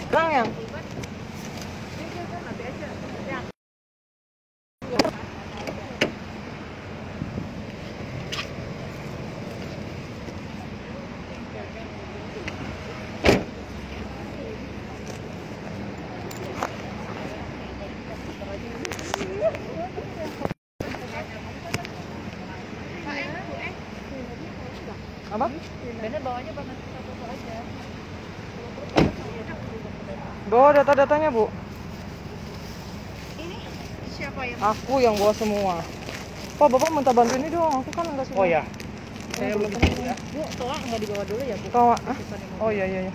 Kurang yang? Apa? Bener bawahnya banget satu aja. Bawa data-datanya, Bu. Ini siapa yang? Aku yang bawa semua. Pak, Bapak minta bantu ini dong. Aku kan enggak suka. Oh ya. Saya belum tahu ya. Bu, tolong nggak dibawa dulu ya, Bu. Tawa. Oh iya.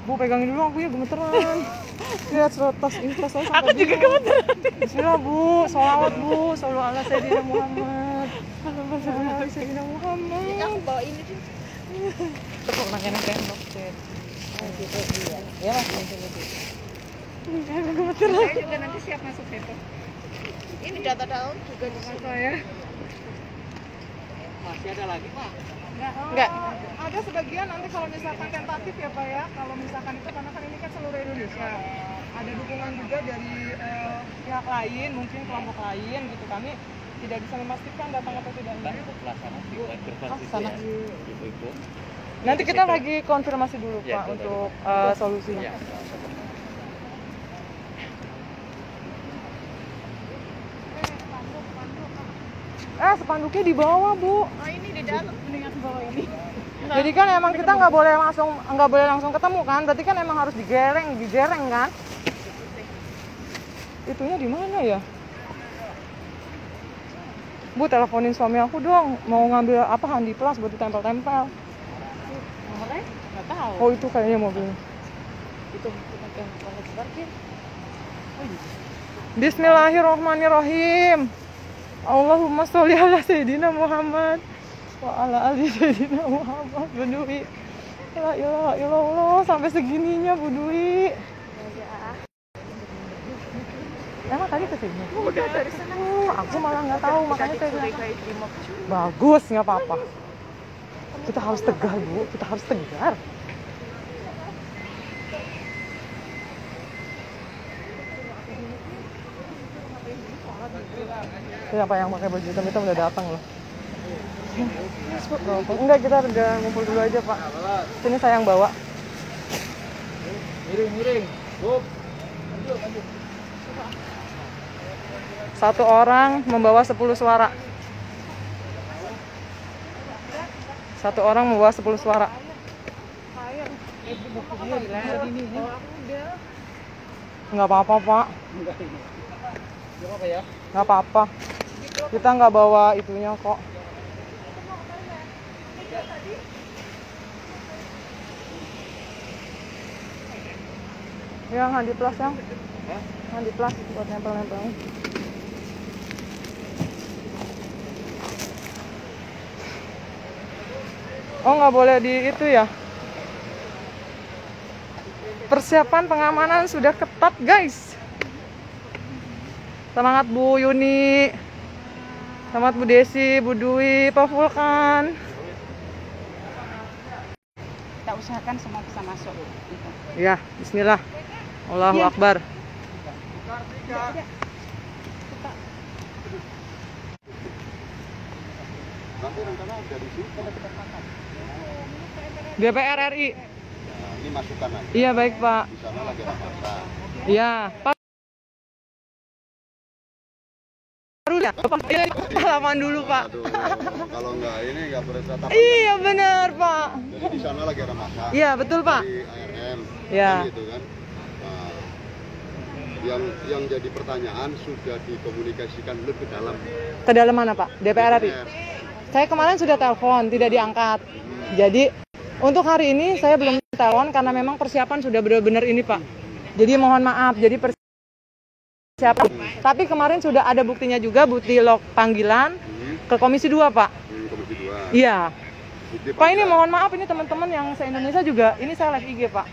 Bu, pegangin dulu aku ya, gemeteran. Lihat tas ini tas saya sampai. Aku juga gemeteran. Bismillah, Bu. Sholawat, Bu. Sholawat ala Sayyidina Muhammad. Sholawat ala Sayyidina Muhammad. Aku bawa ini sih. Tepuk makan sendok, Cek. Gitu iya. Ya, Mas. Saya juga nanti siap masuk depo. Ini data daun juga di saya. Masih ada lagi, Pak? Enggak. Ada sebagian nanti kalau misalkan tentatif ya Pak ya, kalau misalkan itu karena kan ini kan seluruh Indonesia. Ada dukungan juga dari pihak lain, mungkin kelompok lain gitu. Kami tidak bisa memastikan datang atau tidaknya. Untuk pelaksana di observasi sana. Ibu. Nanti kita lagi konfirmasi dulu, Ya, Pak, betul. untuk solusinya. Ya. Spanduknya di bawah, Bu. Oh, ini di dalam mendingan bawa ini. Jadi kan emang kita nggak boleh langsung ketemu kan? Berarti kan emang harus digereng kan? Itunya di mana ya? Bu, teleponin suami aku dong. Mau ngambil apa Handiplas buat ditempel-tempel. Nomornya? Nggak tahu. Oh, itu kayaknya mobilnya. Itu yang parkir. Bismillahirrohmanirrohim. Allahumma sholli ala Sayyidina Muhammad wa ala ali Sayyidina Muhammad. Bu Dwi, la ilaha illallah, sampai segininya Bu Dwi. Emang tadi kesini? Udah dari sana. Aku malah nggak tahu, makanya saya bilang bagus, nggak apa-apa. Kita harus tegar, Bu, kita harus tegar. Siapa yang pakai baju hitam udah datang loh. Enggak, kita udah ngumpul dulu aja, Pak. Sini saya yang bawa. Miring. Buk. Lanjut. Satu orang membawa 10 suara. Satu orang membawa 10 suara. Nggak apa-apa, Pak. Gak apa ya? Nggak apa-apa. Kita nggak bawa itunya kok. Yang Handiplas yang? Handiplas buat nempel-nempel. Oh, nggak boleh di itu ya? Persiapan pengamanan sudah ketat, guys. Semangat Bu Yuni. Semangat Bu Desi, Bu Dwi, Pak Vulkan. Kita usahakan semua bisa masuk. Gitu. Ya, bismillah. Allahu Akbar. Nanti rencana dari sini DPR RI. nah, ini masukan aja. Iya, baik, Pak. Di sana lagi ada masa. Iya, Pak. Baru ya, Pak. Halaman dulu, Pak. Aduh, kalau nggak ini nggak bertatapan. Iya, benar, Pak. Jadi di sana lagi ada masa. Iya, betul, Pak. Di ARM. Iya. Kan gitu kan. Nah, yang jadi pertanyaan sudah dikomunikasikan lebih dalam. Ke dalam mana, Pak? DPR RI. Saya kemarin sudah telepon, tidak diangkat. Jadi untuk hari ini saya belum telepon karena memang persiapan sudah benar-benar ini, Pak. Jadi mohon maaf, jadi persiapan. Tapi kemarin sudah ada buktinya juga, bukti log panggilan ke Komisi 2, Pak. Komisi 2. Iya. Bukti Pak, ini panggilan. mohon maaf, ini teman-teman yang se-Indonesia juga, ini saya live IG, Pak.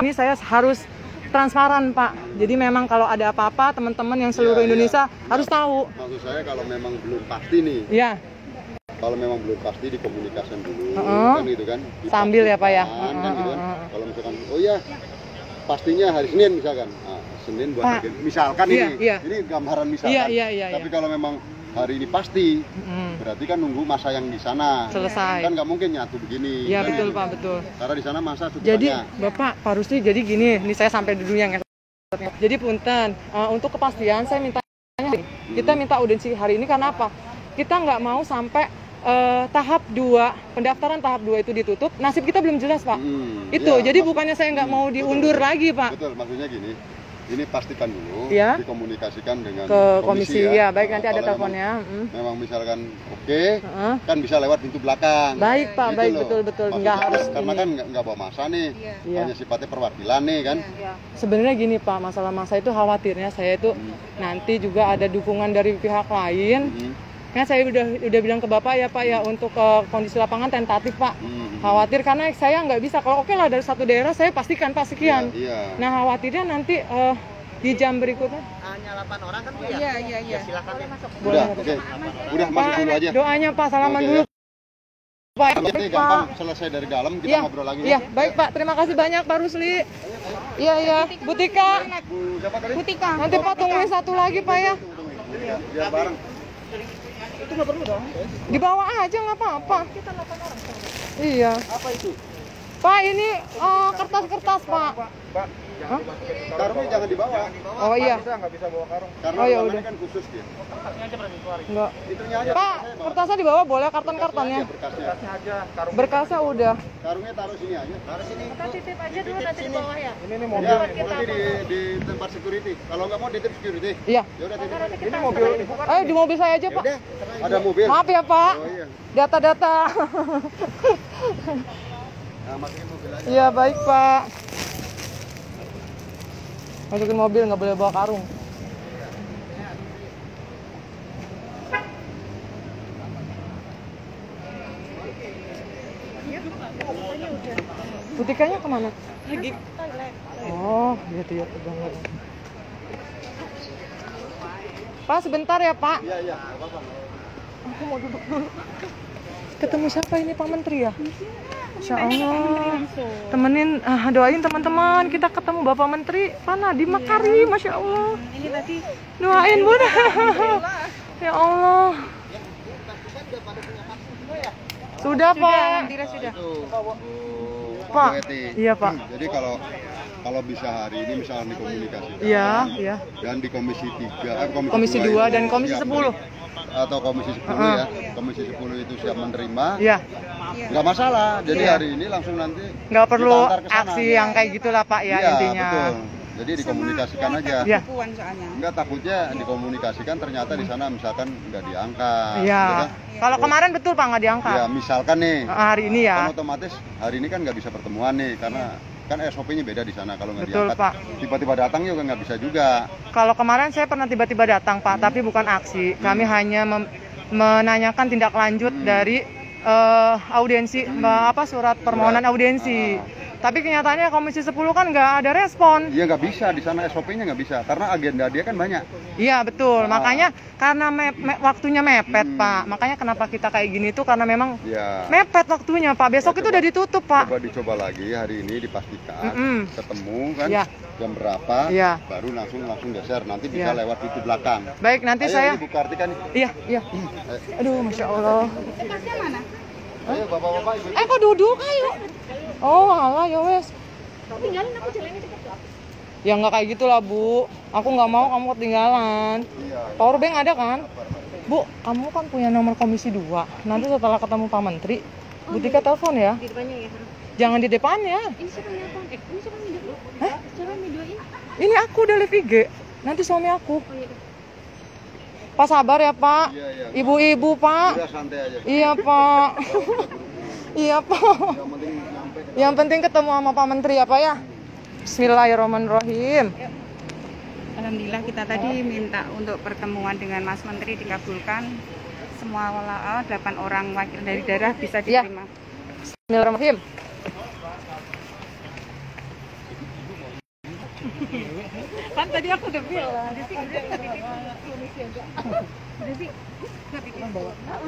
Ini saya harus transparan, Pak. Jadi memang kalau ada apa-apa, teman-teman yang seluruh Iya, Indonesia iya. harus tahu. Maksud saya kalau memang belum pasti nih. Iya. Kalau memang belum pasti dikomunikasikan dulu, Heeh. kan gitu kan. Sambil ya, Pak, ya. Dipastikan, kan gitu kan. Kalau misalkan, oh oh ya pastinya hari Senin misalkan. Nah, Senin buat Pak. misalkan Iya. ini gambaran misalkan. Iya. Tapi kalau memang hari ini pasti, berarti kan nunggu masa yang di sana. Selesai. Kan nggak mungkin nyatu begini. Iya kan betul gitu. Pak, betul. Karena di sana masa cukup Jadi banyak. Bapak Pak Rusli, jadi gini, ini saya sampai dulu yang jadi punten, untuk kepastian saya kita minta audiensi hari ini karena apa? Kita nggak mau sampai tahap 2, pendaftaran tahap 2 itu ditutup, nasib kita belum jelas Pak. Itu, Ya, jadi bukannya saya nggak mau diundur lagi Pak. Betul, maksudnya gini, ini pastikan dulu, Ya. dikomunikasikan dengan Ke komisi ya, baik nanti ada Kalau teleponnya. Memang misalkan oke, kan bisa lewat pintu belakang. Baik Pak, Gitu baik loh. betul, Maksudnya, nggak harus karena ini. kan nggak bawa masa nih, Iya. hanya sifatnya perwakilan nih kan. Sebenarnya gini Pak, masalah masa itu khawatirnya saya itu nanti juga ada dukungan dari pihak lain. Kan saya udah bilang ke Bapak ya Pak ya untuk kondisi lapangan tentatif Pak. Khawatir karena saya nggak bisa, kalau oke lah dari satu daerah saya pastikan Pak sekian. Iya. Nah khawatirnya nanti di jam berikutnya. Hanya 8 orang kan Bu ya? Iya. Ya silakan ya. Udah, oke. Udah masuk Pak, dulu aja. doanya Pak, salaman Oke, dulu. Pak. Ini Baik, gampang Pak. selesai dari dalam kita Iya, ngobrol lagi. iya, baik Pak. Terima kasih banyak Pak Rusli. Iya. Bu Tika. Bu siapa tadi? Butika. Nanti Pak tungguin satu lagi Pak ya. Biar bareng. Dibawa aja nggak apa-apa. Iya. Apa itu? Pak ini kertas-kertas Pak. Hah? Karungnya jangan dibawa. Oh iya. Nggak bisa bawa karung. Karena Oh, ya ruangannya udah. kan khusus dia. Enggak. Itunya aja. Pak, kertasnya dibawa boleh karton-kartonnya. Berkasnya. Berkasnya udah. Karungnya taruh sini aja. Taruh sini. Kita titip aja dulu nanti di bawah ya. Ini mobil. Ya, nanti di tempat security. Kalau nggak mau titip security. Iya. Ya udah titip. Ini mobil. Ayo di mobil saya aja Pak. Udah, ada mobil. Maaf ya Pak. Oh iya. Data-data. Nah, masukin mobil aja. Iya baik Pak. Masukin mobil nggak boleh bawa karung. Butikanya kemana? Lagi. Oh, iya tuh ya, udah. Pak sebentar ya Pak. Iya, nggak apa-apa. Aku mau duduk dulu. Ketemu siapa ini Pak Menteri ya? Insya Allah. Temenin, doain teman-teman. Kita ketemu Bapak Menteri Pak Nadiem Makarim, Masya Allah. Ini tadi Doain Bunda. Ya Allah. Sudah Pak. alhamdulillah sudah. Itu, Bu Pak. Eti. Iya Pak. Jadi kalau bisa hari ini misalnya dikomunikasikan. Iya. Dan di komisi 3, Komisi 2 dan itu komisi siap 10. Atau komisi 10 ya. Komisi 10 itu siap menerima. Iya. Nggak masalah. Jadi Iya. hari ini langsung nanti Nggak perlu kita antar ke sana. aksi yang kayak gitulah Pak ya Iya, intinya. betul. Jadi dikomunikasikan aja. Iya. Puan soalnya. Enggak, takutnya dikomunikasikan ternyata di sana misalkan nggak diangkat. Iya. ya kan? Kalau kemarin betul Pak nggak diangkat. Ya misalkan nih, Hari ini ya. kan otomatis hari ini kan nggak bisa pertemuan nih karena kan SOP-nya beda di sana. Kalau nggak Betul, diangkat Pak. tiba-tiba datang juga nggak bisa juga. Kalau kemarin saya pernah tiba-tiba datang Pak, tapi bukan aksi. Kami hanya menanyakan tindak lanjut dari audiensi, surat permohonan audiensi. Tapi kenyataannya Komisi 10 kan nggak ada respon. Iya nggak bisa di sana, SOP-nya nggak bisa karena agenda dia kan banyak. Iya betul, makanya karena waktunya mepet Pak. Makanya kenapa kita kayak gini tuh karena memang Ya. mepet waktunya Pak. Besok itu udah ditutup Pak. Coba dicoba lagi hari ini dipastikan ketemu kan Ya. jam berapa, Ya. baru langsung geser. Nanti bisa Ya. lewat pintu belakang. Baik, nanti Ayo, saya. ini Bu Kartika nih. Iya. Aduh, Masya Allah. Kertasnya mana? Ayo bapak-bapak ibu. Kok duduk? Ayo. Oh, alah ya wes. Tinggalin aku jalannya cepet loh. Ya nggak kayak gitulah Bu. Aku nggak mau kamu ketinggalan. Iya. Powerbank ada kan? Bu, kamu kan punya nomor Komisi 2. Nanti setelah ketemu Pak Menteri, Bu Tika telepon ya. Di depannya ya. Jangan di depannya. Ini siapa yang nelfon? Ini siapa yang video? Hah? Siapa yang videoin? Ini aku udah live IG. Nanti suami aku. Oh iya. Pak sabar ya Pak. Iya. Ibu-ibu Pak. Udah santai aja. Iya Pak. Iya Pak. Yang penting nyampe. Yang penting ketemu sama Pak Menteri ya Pak ya. Bismillahirrahmanirrahim. Alhamdulillah kita tadi minta untuk pertemuan dengan Mas Menteri dikabulkan. Semua 8 orang wakil dari daerah bisa Ya. diterima. Bismillahirrahmanirrahim. Kan tadi aku udah bilang.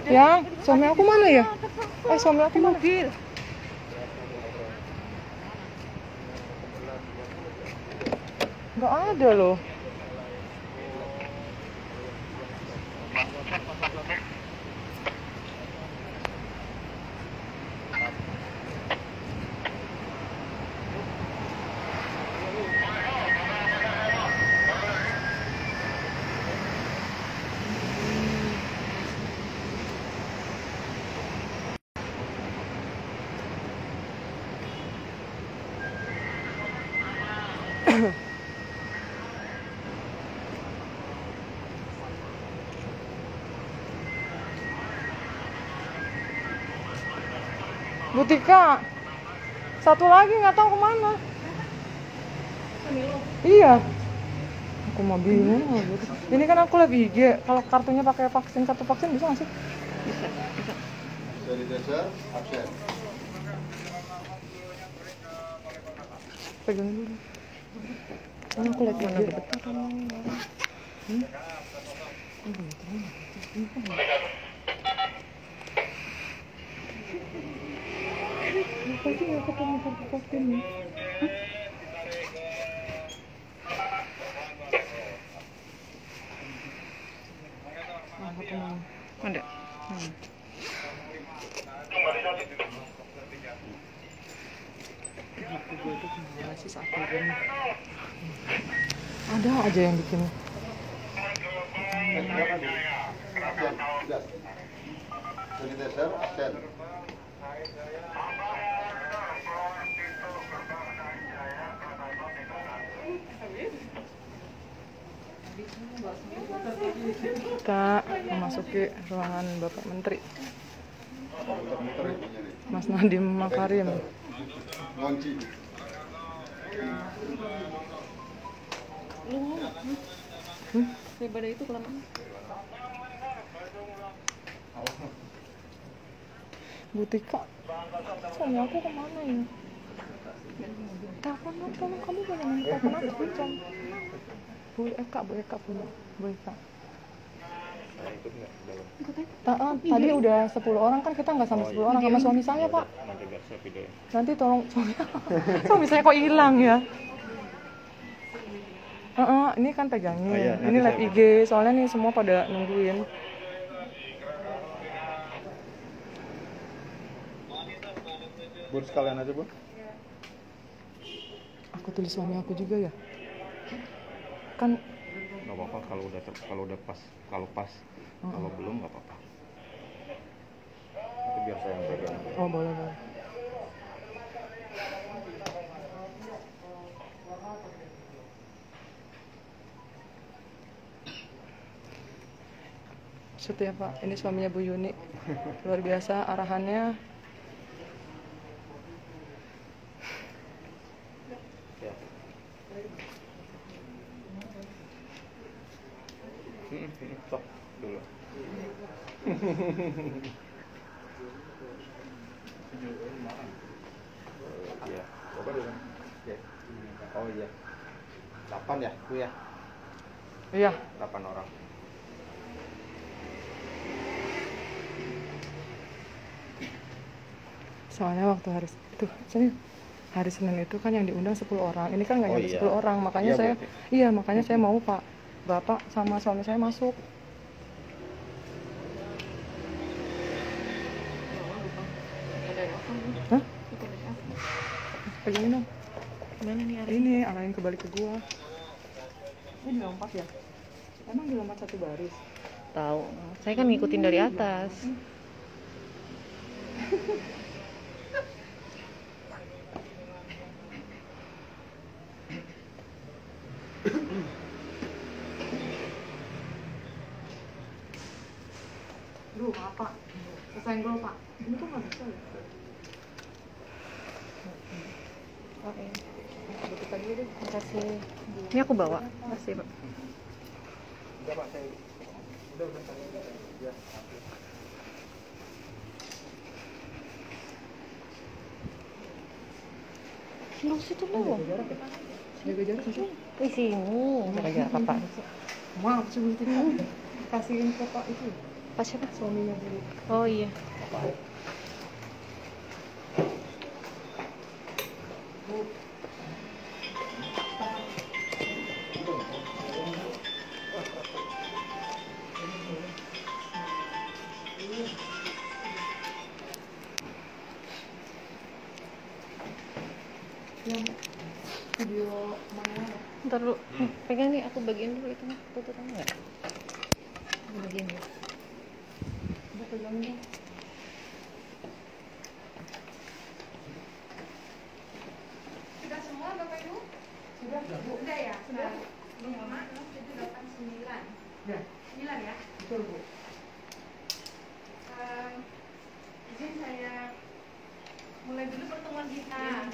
Ya, suami aku mana ya? Suami aku mobil. Nggak ada loh. Bu Tika, satu lagi nggak tahu kemana. Iya. Aku mau bingung. Ini kan aku live IG. Kalau kartunya pakai vaksin, kartu vaksin bisa nggak sih? Bisa. Sanitizer, absen. Pegang dulu. Ini aku live IG. Apa sih nggak ketemu kartu vaksinnya? Ada. Masih satu ini. Ada aja yang bikin. Absen, sudah. Sanitizer, absen. Kita memasuki ruangan Bapak Menteri Muter-muter ininya nih. Mas Nadiem Makarim. Ngunci. Daripada itu kelamaan. Bu Tika, suami aku kemana ya? Telepon dong, tolong kamu boleh minta telepon aku jam. Bu Eka punya. Bu Eka. Saya ikut nggak ke dalam? Tadi udah 10 orang kan, kita nggak sampai 10 orang sama suami saya Pak. Nanti biar saya videoin. Nanti tolong suami saya kok hilang ya? Ini kan pegangin. Oh iya, ini nanti live saya IG, soalnya nih semua pada nungguin. Bun sekalian aja bun. Aku tulis suami aku juga ya. Kan Nggak apa-apa kalau udah pas, kalau belum nggak apa-apa. Nanti biar saya yang pegang. oh boleh. Setia Pak, ini suaminya Bu Yuni. Luar biasa arahannya. Ya. Sok dulu. Iya. Coba dulu. Oh iya. 8 ya, Bu ya. Iya. 8 orang. Soalnya waktu hari Senin itu kan yang diundang 10 orang. Ini kan nggak Oh nyampe iya. 10 orang, makanya Iya, saya berarti. makanya saya mau Pak Bapak sama suami saya masuk. Hah? Pegangin dong. Mana nih Ari? Ini arahin kebalik ke gua. Ini dilompat ya? Emang dilompat satu baris? Tahu. Saya kan ngikutin dari atas. Duh, maaf Pak. Kesenggol Pak. Ini tuh nggak bisa ya? Oke. Butuh lagi deh. Makasih. Ini aku bawa. Makasih, Pak. Udah Pak, saya udah. Ya. Lu situ lu. Jaga jarak sih. Di sini. Jaga-jaga apa? Maaf sebetulnya. Kasihin ke Pak itu. Pas siapa? Suaminya dulu. Oh iya. video mana? Ntar lu pegang nih, aku bagiin dulu itu mah tutupannya nggak? Aku bagiin dulu. Udah pegang nih. Sudah semua Bapak Ibu? Sudah, Bu. Sudah ya? Sudah. Mohon maaf, itu 89. Ya, 9 ya? betul, Bu. Izin saya mulai dulu pertemuan kita.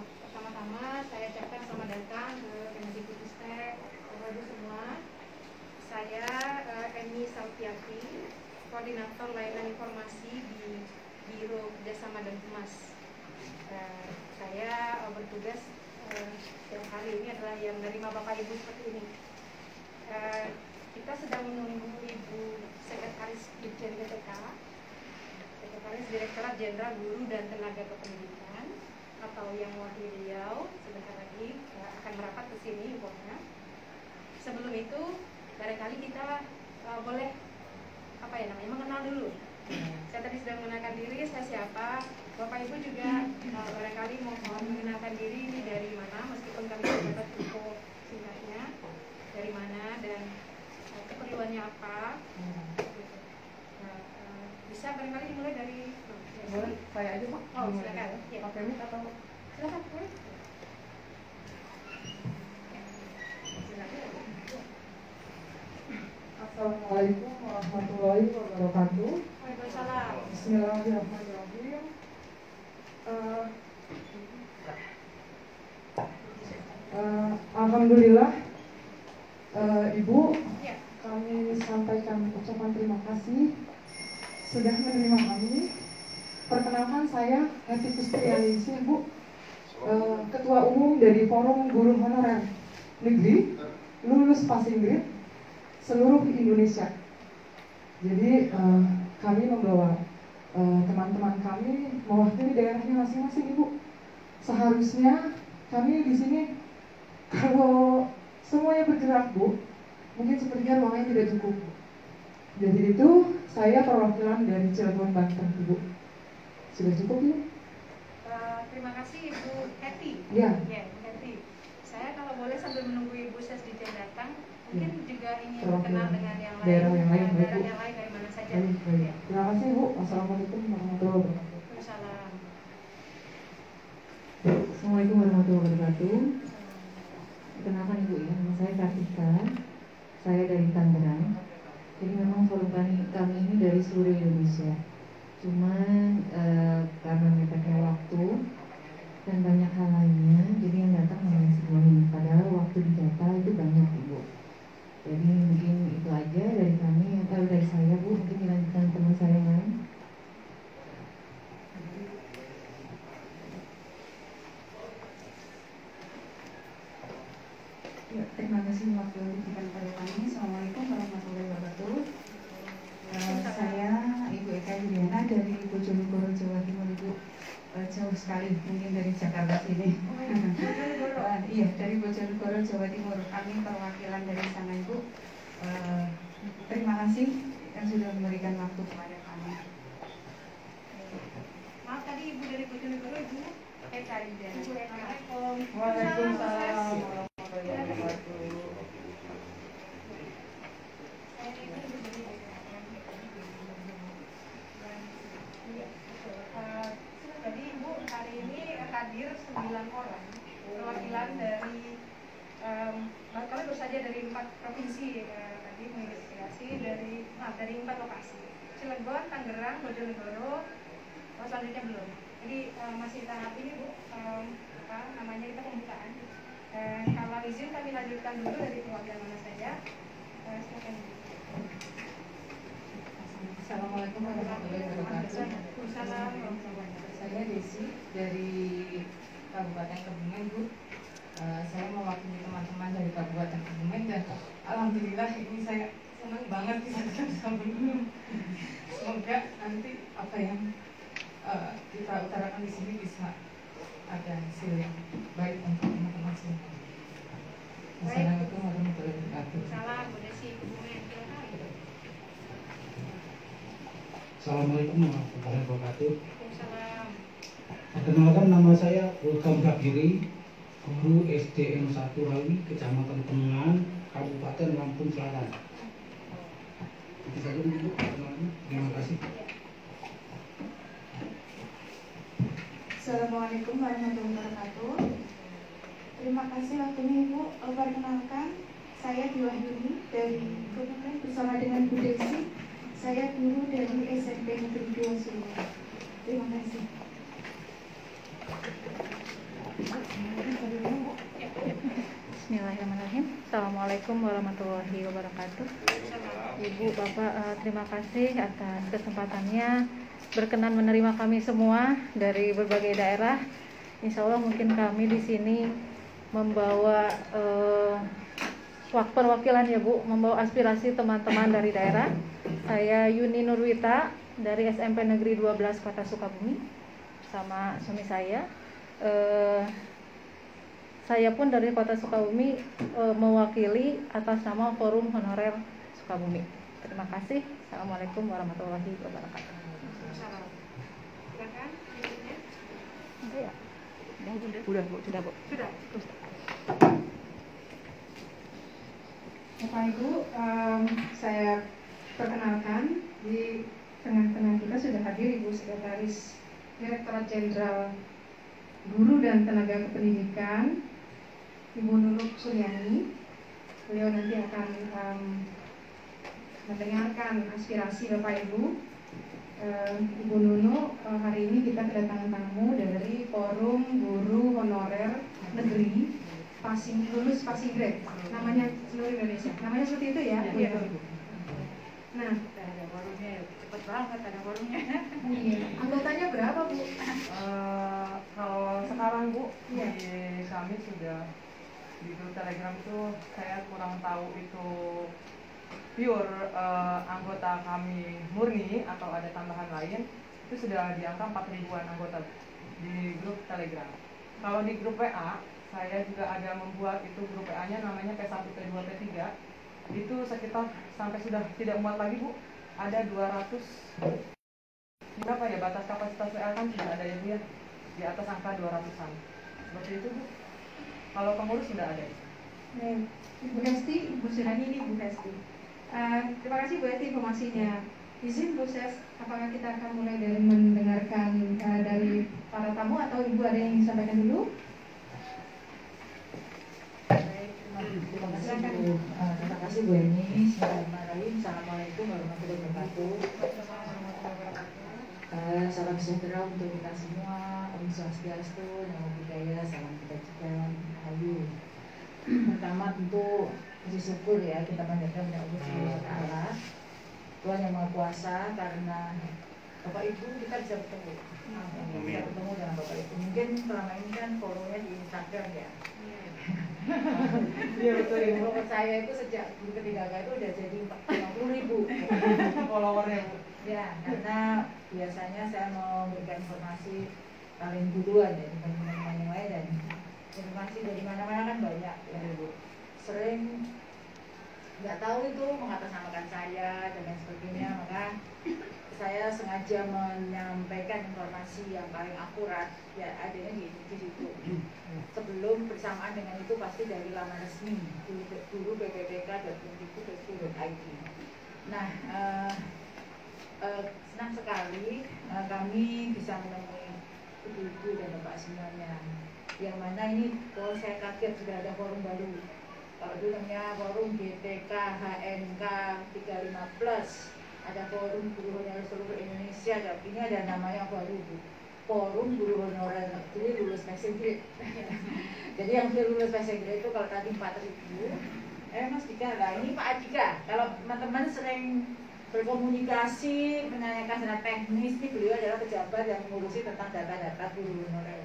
Pertama-tama saya ucapkan selamat datang ke Kemendikbudristek, Bapak Ibu semua. Saya Emi Saltiati, Koordinator Layanan Informasi di Biro Kerjasama dan Humas. Saya bertugas setiap hari ini adalah yang menerima Bapak Ibu seperti ini. Kita sedang menunggu Ibu Sekretaris Dirjen BPK, Sekretaris Direktorat Jenderal Guru dan Tenaga Kependidikan, atau yang mewakili beliau sebentar lagi akan merapat ke sini infonya. Sebelum itu barangkali kita boleh mengenal dulu. Saya tadi sudah mengenalkan diri, saya siapa. Bapak Ibu juga barangkali mohon mengenalkan diri, ini dari mana, meskipun kami dapat info singkatnya dari mana dan keperluannya apa. Bisa barangkali dimulai dari Boleh, saya aja, Pak. Oh, silakan. Ya. Pakai mic atau? Silakan. Assalamualaikum warahmatullahi wabarakatuh. Waalaikumsalam. Bismillahirrahmanirrahim. Alhamdulillah, Ibu, Ya. kami sampaikan ucapan terima kasih sudah menerima kami. Perkenalkan, saya Hati Kustrianingsih, Bu, Ketua Umum dari Forum Guru Honorer Negeri lulus passing grade seluruh Indonesia. Jadi kami membawa teman-teman kami mewakili daerahnya masing-masing, Ibu. Seharusnya kami di sini kalau semuanya bergerak, Bu, mungkin sepertinya ruangnya tidak cukup. Jadi itu saya perwakilan dari Cilegon, Banten, Ibu. Sudah cukup, ya? Terima kasih Ibu Heti. Ya. Ya, Ibu Heti. Saya kalau boleh sambil menunggu Ibu Sesdijen datang, mungkin juga ingin Perwakilan kenal dengan yang lain, daerah yang lain, daerah Bu. yang lain dari mana saja. Baik, baik. Ya. Terima kasih, Bu. Wassalamualaikum warahmatullahi wabarakatuh. Waalaikumsalam. Assalamualaikum warahmatullahi wabarakatuh. Perkenalkan Ibu ya, nama saya Kartika. Saya dari Tangerang. Jadi memang forum kami ini dari seluruh Indonesia. Cuman karena mepetnya waktu dan banyak hal lainnya, jadi yang datang hanya sebelum ini. Padahal waktu di data itu banyak, Ibu. Jadi mungkin itu aja dari kami, dari saya, Bu. Mungkin dilanjutkan teman saya yang lain. Ya, terima kasih waktu yang diberikan pada kami. Assalamualaikum warahmatullahi wabarakatuh. Saya Ibu Eka Juliana dari Bojonegoro, Jawa Timur, Ibu. Jauh sekali, mungkin dari Jakarta sini. Iya, dari Bojonegoro, Jawa Timur. Kami perwakilan dari sana, Ibu. Terima kasih yang sudah memberikan waktu kepada kami. Maaf tadi Ibu dari Bojonegoro, Ibu Eka Juliana. Ibu Eka. Waalaikumsalam warahmatullahi wabarakatuh. Jadi Ibu hari ini hadir 9 orang perwakilan dari kami baru saja dari 4 provinsi tadi menginspirasi dari 4 lokasi, Cilegon, Tangerang, Bojonegoro, selanjutnya belum. Jadi masih tahap ini Bu, namanya kita pembukaan. Kalau izin kami lanjutkan dulu dari perwakilan mana saja. Silakan Ibu. Assalamualaikum warahmatullahi wabarakatuh. Saya Desi dari Kabupaten Kebumen, Bu. Saya mewakili teman-teman dari Kabupaten Kebumen dan alhamdulillah ini saya senang banget bisa ketemu sama Ibu. Semoga nanti apa yang kita utarakan di sini bisa ada hasil yang baik untuk teman-teman semua. Assalamualaikum warahmatullahi wabarakatuh. Salam Bu Desi, Kebumen. Silakan. Assalamualaikum warahmatullahi wabarakatuh. Waalaikumsalam. Perkenalkan, nama saya Ulkam Giri, guru SDN 1 Rawi, Kecamatan Kemengan, Kabupaten Lampung Selatan. Itu saja dulu perkenalannya. Terima kasih. Assalamualaikum warahmatullahi wabarakatuh. Terima kasih waktunya Ibu. Perkenalkan, saya Dwi Wahyuni dari Kementerian bersama dengan Bu Desi. Saya guru dari SMP Negeri 2 Solo. Terima kasih. Bismillahirrahmanirrahim. Assalamualaikum warahmatullahi wabarakatuh. Ibu, Bapak, terima kasih atas kesempatannya berkenan menerima kami semua dari berbagai daerah. Insya Allah mungkin kami di sini membawa perwakilan ya Bu, membawa aspirasi teman-teman dari daerah. Saya Yuni Nurwita dari SMP Negeri 12 Kota Sukabumi sama suami saya. Saya pun dari Kota Sukabumi mewakili atas nama Forum Honorer Sukabumi. Terima kasih. Assalamualaikum warahmatullahi wabarakatuh. Silakan, ibunya. Ya. Sudah, Bu. Sudah. Bapak Ibu, saya perkenalkan, di tengah-tengah kita sudah hadir Ibu Sekretaris Direktorat Jenderal Guru dan Tenaga Kependidikan, Ibu Nunuk Suryani. Beliau nanti akan mendengarkan aspirasi Bapak Ibu. Ibu Nunu, hari ini kita kedatangan tamu dari Forum Guru Honorer Negeri lulus passing grade, namanya seluruh Indonesia. Namanya seperti itu ya? Iya. Nah, Ada forumnya, cepet banget ada forumnya. iya. Anggotanya berapa Bu? Kalau sekarang Bu, Iya. di kami sudah di grup Telegram itu saya kurang tahu itu pure anggota kami murni atau ada tambahan lain, itu sudah di angka 4.000-an anggota di grup Telegram. Kalau di grup WA, saya juga ada membuat itu grup WA-nya namanya P1, P2, P3. Itu sekitar sampai sudah tidak muat lagi Bu, ada 200 berapa ya, batas kapasitas WA kan sudah ada ya Bu ya, di atas angka 200-an. Seperti itu Bu. Kalau pengurus sudah ada. Ibu Hesti, Ibu Suryani, ini Ibu Hesti. Terima kasih Bu Hesti informasinya. Izin Bu Ses, apakah kita akan mulai dari mendengarkan dari para tamu atau Ibu ada yang ingin disampaikan dulu? Terima kasih Bu. Terima kasih Bu Eni. Bismillahirrahmanirrahim. Assalamualaikum warahmatullahi wabarakatuh. Salam sejahtera untuk kita semua. Om Swastiastu, Namo Buddhaya, salam kebajikan, rahayu. Pertama tentu puji syukur ya kita panjatkan kepada Allah Subhanahu wa taala, Tuhan yang Maha Kuasa, karena Bapak Ibu kita bisa bertemu. Bisa bertemu dengan Bapak Ibu. Mungkin selama ini kan follow-nya di Instagram ya. Iya betul. Follower saya itu sejak guru ketiga itu udah jadi 50.000 followernya Bu. ya, karena biasanya saya mau memberikan informasi paling duluan ya dibanding teman-teman yang lain, dan informasi dari mana-mana kan banyak ya Bu. Sering nggak tahu itu mengatasnamakan saya dan lain sebagainya, maka saya sengaja menyampaikan informasi yang paling akurat ya adanya di situ. Sebelum bersamaan dengan itu pasti dari laman resmi guru bppk.kemdikbud.go.id. Nah, senang sekali kami bisa menemui ibu-ibu dan bapak semuanya. Yang mana ini, saya kaget sudah ada forum baru. Kalau dulu namanya forum GTK HNK 35+, ada forum guru honorer seluruh Indonesia, dan ini ada namanya baru Bu, Forum Guru Honorer Negeri lulus passing grade. Jadi yang lulus passing grade itu kalau tadi 4.000, Mas Dika, lah ini Pak Adika. Kalau teman-teman sering berkomunikasi, menanyakan secara teknis, ini beliau adalah pejabat yang mengurusi tentang data-data guru honorer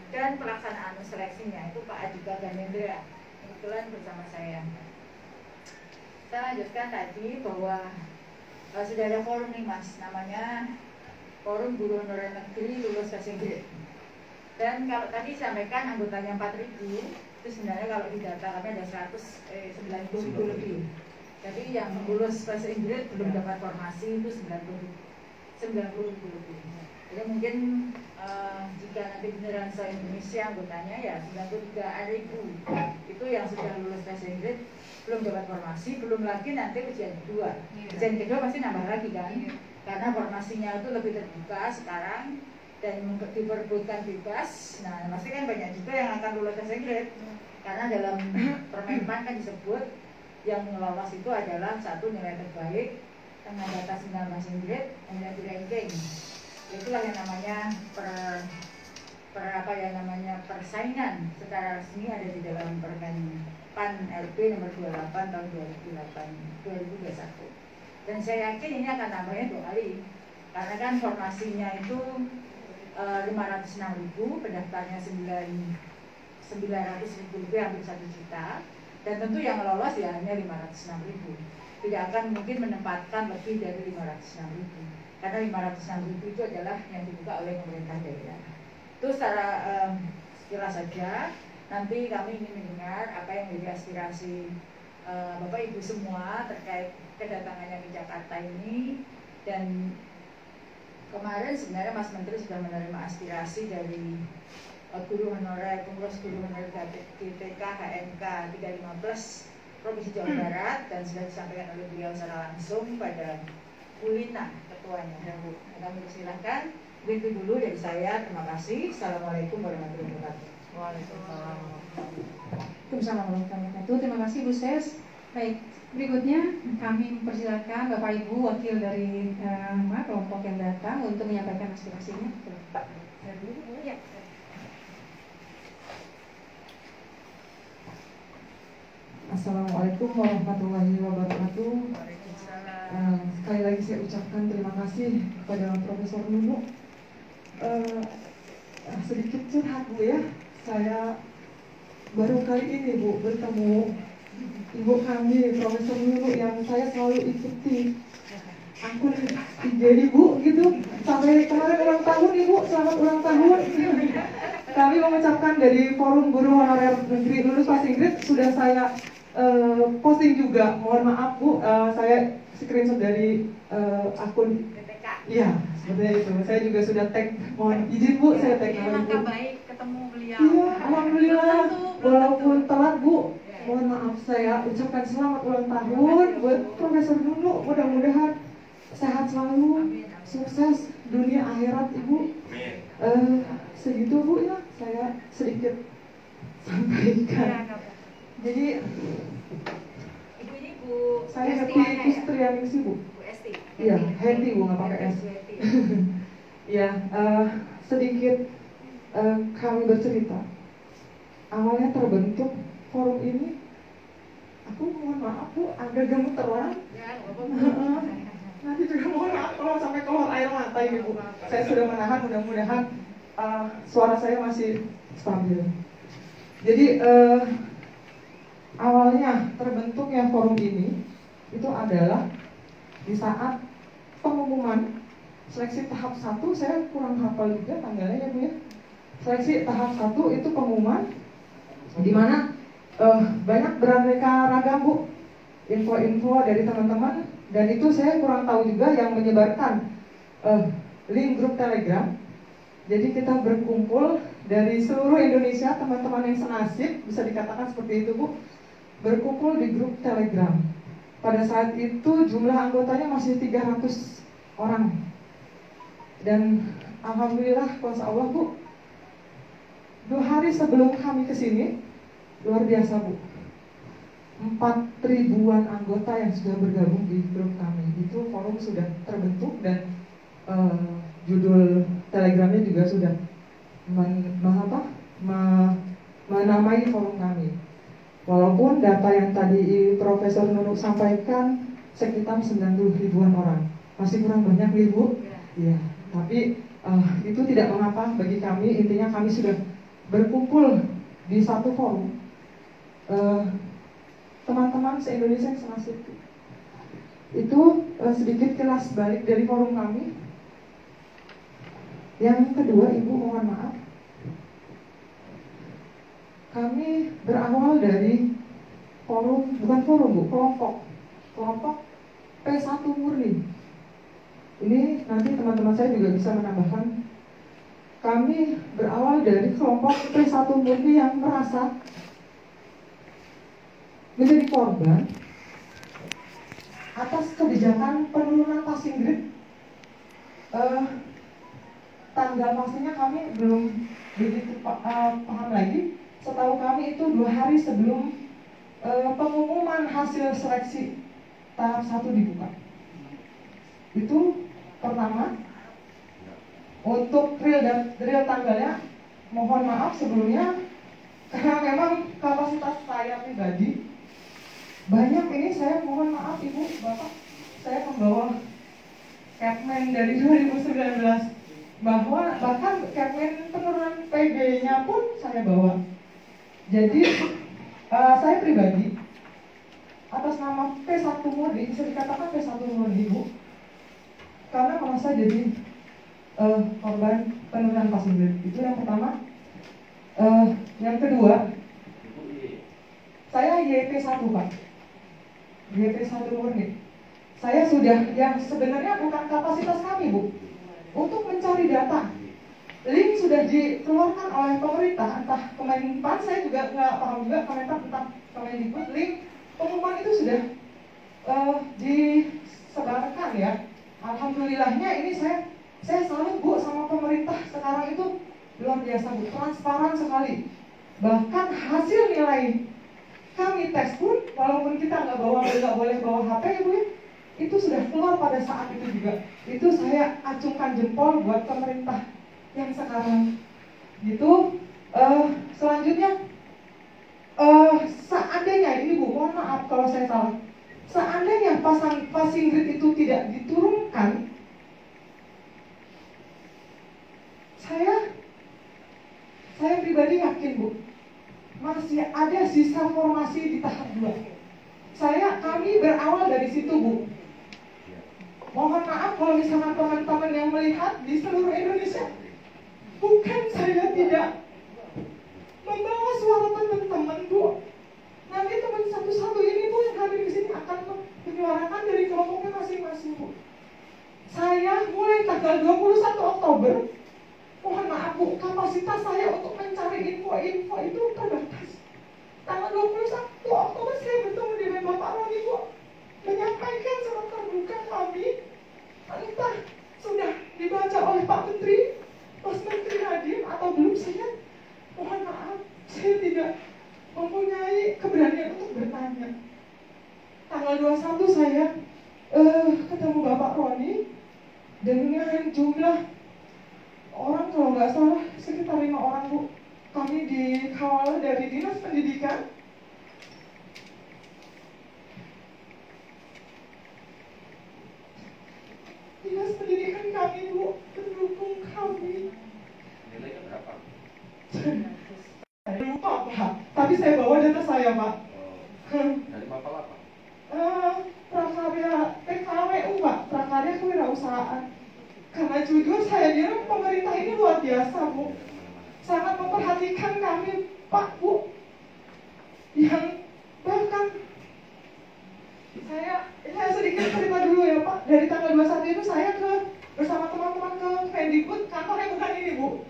dan pelaksanaan seleksinya itu Pak Adika Ganendra, kebetulan bersama saya. Saya lanjutkan tadi bahwa sudah ada forum nih Mas, namanya Forum Guru Honorer Negeri lulus passing grade. Dan kalau tadi disampaikan anggotanya 4.000, itu sebenarnya kalau di data kami ada 190.000 lebih. Jadi yang lulus passing grade belum dapat formasi itu 90.000 lebih. Jadi mungkin jika jika nanti beneran se-Indonesia anggotanya ya 93.000 itu yang sudah lulus tes Inggris belum dapat formasi, belum lagi nanti ujian kedua. Ujian kedua pasti nambah lagi kan, karena formasinya itu lebih terbuka sekarang dan diperbutkan bebas. Nah pasti kan banyak juga yang akan lulus tes Inggris, karena dalam Permenpan kan disebut yang lolos itu adalah satu nilai terbaik dengan data 9 bahasa Inggris dan di ranking. Itulah yang namanya persaingan secara resmi ada di dalam Permenpan RB nomor 28 tahun 2021. Dan saya yakin ini akan tambahnya 2 kali, karena kan formasinya itu 506.000, pendaftarnya 900.000 lebih, hampir 1 juta. Dan tentu yang lolos ya hanya 506.000. Tidak akan mungkin menempatkan lebih dari 506.000. Karena 506.000 itu adalah yang dibuka oleh pemerintah daerah. Itu secara sekilas saja. Nanti kami ingin mendengar apa yang menjadi aspirasi Bapak Ibu semua terkait kedatangannya ke Jakarta ini. Dan kemarin sebenarnya Mas Menteri sudah menerima aspirasi dari guru honorer, pengurus guru honorer GTK HNK 315 Provinsi Jawa Barat, dan sudah disampaikan oleh beliau secara langsung pada Bu Lina, ketuanya. Dan kami persilahkan. Begitu dulu dari saya. Terima kasih. Assalamualaikum warahmatullahi wabarakatuh. Waalaikumsalam warahmatullahi wabarakatuh. Terima kasih Bu Ses. Baik, berikutnya kami persilakan Bapak Ibu wakil dari kelompok yang datang untuk menyampaikan aspirasinya. Ya. Assalamualaikum warahmatullahi wabarakatuh. Sekali lagi saya ucapkan terima kasih kepada Profesor Nunu. Sedikit curhat Bu ya, saya baru kali ini Bu bertemu ibu kami Profesor Nunu yang saya selalu ikuti akun IG Ibu gitu. Sampai kemarin ulang tahun Ibu, selamat ulang tahun. Kami mengucapkan dari Forum Guru Honorer Negeri Lulus Bahasa Inggris sudah saya posting juga. Mohon maaf Bu, saya screenshot dari akun BPK. Iya, seperti itu. Saya juga sudah tag. Mohon izin Bu, saya tag nama Ibu. Baik ketemu beliau. Iya, alhamdulillah. Walaupun telat Bu, mohon maaf, saya ucapkan selamat ulang tahun buat Profesor Nunu. Mudah-mudahan sehat selalu, sukses dunia akhirat Ibu. Segitu Bu ya, saya sedikit sampaikan. Jadi Ibu ini Bu saya Esti Heti Kustrianingsih Bu. Bu Esti. Iya, Heti Bu, nggak pakai S. Ya, sedikit kami bercerita. Awalnya terbentuk forum ini, aku mohon maaf Bu, agak gemeteran. Ya, Nanti juga mohon maaf kalau sampai keluar air mata ini Bu. Saya sudah menahan, mudah-mudahan suara saya masih stabil. Jadi awalnya terbentuknya forum ini itu adalah di saat pengumuman seleksi tahap 1, saya kurang hafal juga tanggalnya ya Bu ya. Seleksi tahap 1 itu pengumuman di mana banyak beraneka ragam Bu info-info dari teman-teman, dan itu saya kurang tahu juga yang menyebarkan link grup Telegram. Jadi kita berkumpul dari seluruh Indonesia, teman-teman yang senasib, bisa dikatakan seperti itu Bu, berkumpul di grup Telegram. Pada saat itu jumlah anggotanya masih 300 orang. Dan alhamdulillah, kuasa Allah Bu, 2 hari sebelum kami kesini, luar biasa Bu, 4.000-an anggota yang sudah bergabung di grup kami. Itu forum sudah terbentuk dan judul Telegramnya juga sudah menamai forum kami. Walaupun data yang tadi Profesor Nunu sampaikan sekitar 90.000-an orang, masih kurang banyak Bu. Ya, tapi itu tidak mengapa bagi kami. Intinya kami sudah berkumpul di satu forum. Teman-teman se-Indonesia yang senasib. Itu sedikit kilas balik dari forum kami. Yang kedua, Ibu mohon maaf, kami berawal dari forum, bukan forum Bu, kelompok P1 murni. Ini nanti teman-teman saya juga bisa menambahkan. kami berawal dari kelompok P1 Murni yang merasa menjadi korban atas kebijakan penurunan passing grade. Tanggal pastinya kami belum begitu paham lagi. Setahu kami itu 2 hari sebelum pengumuman hasil seleksi tahap 1 dibuka. Itu pertama. Untuk real tanggalnya, mohon maaf sebelumnya, karena memang kapasitas saya pribadi banyak ini, saya mohon maaf Ibu, Bapak, saya membawa Capman dari 2019, bahwa bahkan Capman penurunan PG-nya pun saya bawa. Jadi saya pribadi atas nama P1 Murni, bisa dikatakan P1 Murni Ibu, karena merasa jadi korban penurunan passing grade. Itu yang pertama. Yang kedua, saya YP1 Pak, YP1 Murni. Saya sudah, yang sebenarnya bukan kapasitas kami Bu, untuk mencari data. Link sudah dikeluarkan oleh pemerintah, entah Kemenpan, saya juga nggak paham juga Kemenpan tentang Kemendikbud. Link pengumuman itu sudah disebarkan ya. Alhamdulillahnya ini saya salut Bu sama pemerintah sekarang itu luar biasa Bu, transparan sekali. Bahkan hasil nilai kami tes pun, walaupun kita nggak boleh bawa HP ya Bu ya, itu sudah keluar pada saat itu juga. Itu saya acungkan jempol buat pemerintah yang sekarang. Gitu. Selanjutnya, seandainya ini Bu, mohon maaf kalau saya salah. Seandainya passing grade itu tidak diturunkan, saya pribadi yakin Bu, masih ada sisa formasi di tahap 2. Kami berawal dari situ Bu. Mohon maaf kalau misalkan teman-teman yang melihat di seluruh Indonesia, bukan saya tidak membawa suara teman-teman Bu. Nanti teman satu-satu ini Bu yang hadir di sini akan menyuarakan dari kelompoknya masing-masing Bu. Saya mulai tanggal 21 Oktober, mohon maaf Bu, kapasitas saya untuk mencari info-info itu terbatas. Tanggal 21 Oktober saya bertemu dengan Bapak Roni Bu, menyampaikan surat terbuka kami, entah sudah dibaca oleh Pak Menteri, Mas Menteri hadir atau belum, saya mohon maaf, saya tidak mempunyai keberanian untuk bertanya. Tanggal 21 saya ketemu Bapak Roni dengan jumlah orang, kalau nggak salah sekitar 5 orang Bu. Kami dikawal dari Dinas Pendidikan. Dinas Pendidikan kami Bu, pendukung kami. Nilainya berapa? Saya lupa Pak, tapi saya bawa data saya Pak. Dari mapel apa? Prakarya PKWU Pak, prakarya kewirausahaan. Karena jujur saya kira pemerintah ini luar biasa Bu, sangat memperhatikan kami Pak Bu, yang bahkan saya sedikit cerita dulu ya Pak. Dari tanggal 21 itu saya bersama teman-teman ke Kemendikbud, kantor yang bukan ini Bu.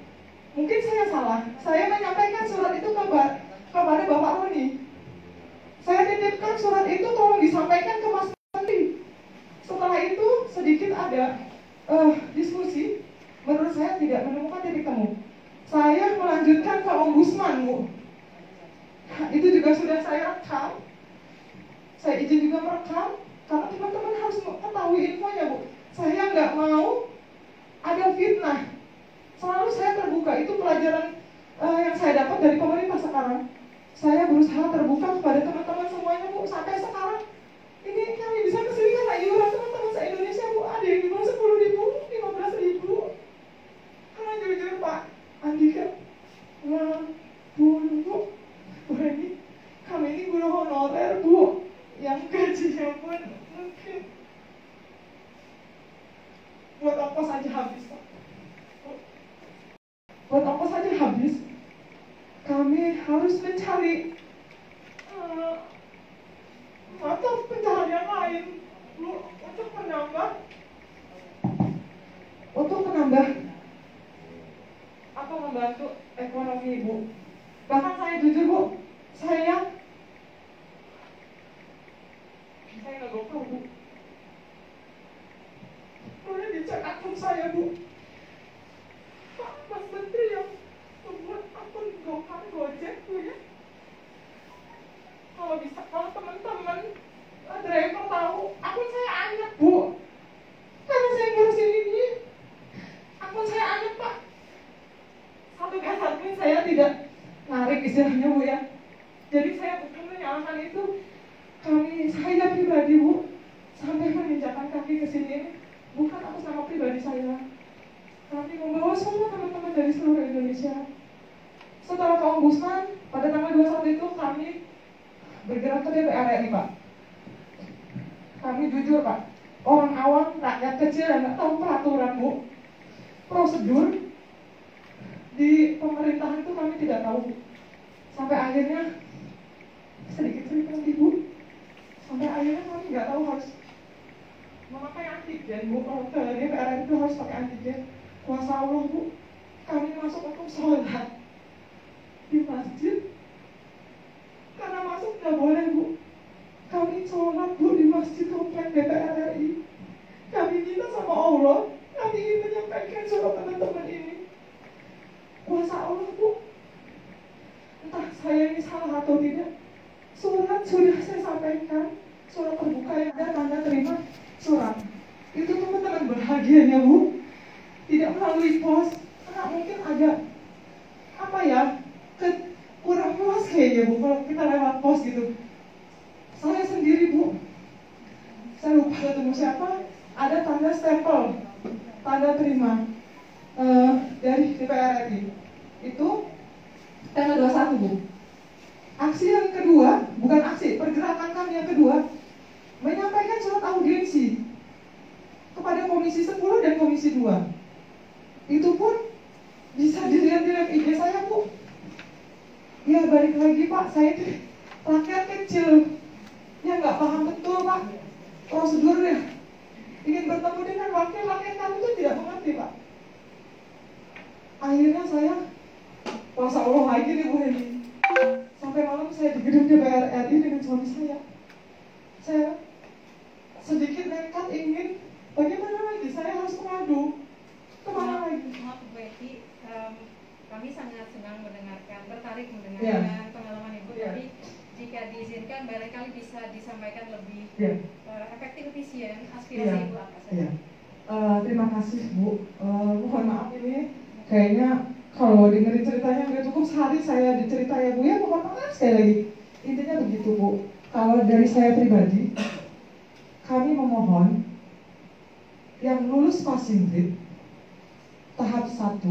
Mungkin saya salah, saya menyampaikan surat itu kepada Bapak Roni. Saya titipkan surat itu, tolong disampaikan ke Mas Menteri. Setelah itu sedikit ada diskusi, menurut saya tidak menemukan titik temu. Saya melanjutkan ke Ombudsman Bu. Nah, itu juga sudah saya rekam. Saya izin juga merekam, karena teman-teman harus mengetahui infonya Bu. Saya nggak mau ada fitnah. Selalu saya terbuka, itu pelajaran yang saya dapat dari pemerintah sekarang. Saya berusaha terbuka kepada teman-teman semuanya Bu. Sampai sekarang ini kami bisa kesini karena iuran teman-teman se-Indonesia Bu. Ada yang di bawah 10.000, 15.000. Karena jujur Pak Andika, Bu, ini kami ini guru honorer Bu, yang gajinya pun mungkin buat ongkos saja habis Pak. Buat ongkos saja habis. Kami harus mencari mata pencaharian lain Bu, untuk menambah atau membantu ekonomi Bu. Bahkan saya jujur Bu, saya nggak tahu Bu. Boleh dicek akun saya Bu. Pak Mas Menteri yang membuat akun Gokar Gojek Bu ya. Kalau bisa, kalau teman-teman driver tahu, akun saya anyep Bu. Karena saya ngurusin ini, akun saya anyep Pak. Satu admin saya tidak narik istilahnya Bu ya. Jadi saya bukan menyalahkan itu. Saya pribadi Bu, sampai menginjakkan kaki ke sini bukan atas nama pribadi saya. Kami membawa semua teman-teman dari seluruh Indonesia. Setelah ke Ombudsman, pada tanggal 21 itu kami bergerak ke DPR RI Pak. Kami jujur Pak, orang awam, rakyat kecil yang nggak tahu peraturan Bu, prosedur di pemerintahan itu kami tidak tahu. Sampai akhirnya sedikit cerita Ibu. Sampai akhirnya kami nggak tahu harus memakai antigen Bu. Kalau ke DPR itu harus pakai antigen. Kuasa Allah Bu, kami masuk untuk sholat di masjid. Karena masuk nggak boleh Bu. Kami sholat Bu di masjid komplek DPR RI. Kami minta sama Allah, kami ingin menyampaikan surat teman-teman ini. Kuasa Allah Bu, entah saya ini salah atau tidak, surat sudah saya sampaikan, surat terbuka yang ada tanda terima surat. Itu teman-teman berbahagianya Bu, tidak melalui pos, karena mungkin ada apa ya, kurang puas kayaknya Bu kalau kita lewat pos gitu. Saya sendiri Bu, saya lupa ketemu siapa, ada tanda stempel, tanda terima dari DPR RI. Itu tanggal 21 Bu. Aksi yang kedua, bukan aksi, pergerakan kami yang kedua, menyampaikan surat audiensi kepada Komisi 10 dan Komisi 2. Itu pun bisa dilihat di IG saya Bu. Ya balik lagi Pak, saya rakyat kecil yang nggak paham betul Pak prosedurnya. Ingin bertemu dengan wakil-wakil kami itu tidak mengerti Pak. Akhirnya saya, Masya Allah lagi nih Bu Heni. Sampai malam saya di gedung DPR RI dengan suami saya. Saya sedikit nekat ingin, bagaimana lagi? Saya harus mengadu. Kemana lagi? Maaf Bu Eti, kami sangat senang mendengarkan, tertarik mendengarkan pengalaman Ibu. Tapi jika diizinkan, barangkali bisa disampaikan lebih efektif, efisien, aspirasi Ibu apa saja. Terima kasih Bu. Mohon maaf ini kayaknya kalau dengerin ceritanya nggak cukup sehari saya dicerita ya Bu ya. Mohon maaf sekali lagi. Intinya begitu Bu. Kalau dari saya pribadi, kami memohon yang lulus passing grade tahap 1,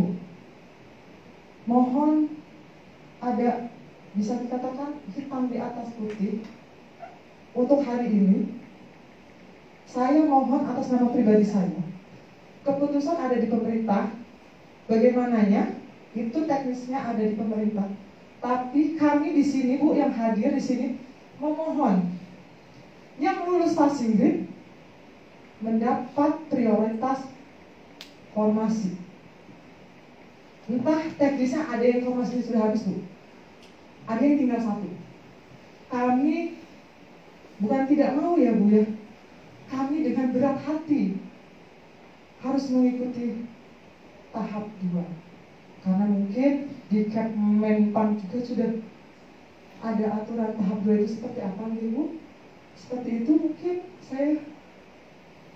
mohon ada, bisa dikatakan hitam di atas putih. Untuk hari ini saya mohon atas nama pribadi saya, keputusan ada di pemerintah, bagaimananya itu teknisnya ada di pemerintah. Tapi kami di sini Bu, yang hadir di sini memohon yang lulus passing grade mendapat prioritas formasi. Entah teknisnya ada yang formasinya sudah habis Bu, ada yang tinggal 1. Kami bukan tidak mau ya Bu ya, kami dengan berat hati harus mengikuti tahap 2. Karena mungkin di Kemenpan juga sudah ada aturan tahap 2 itu seperti apa nih Bu. Seperti itu mungkin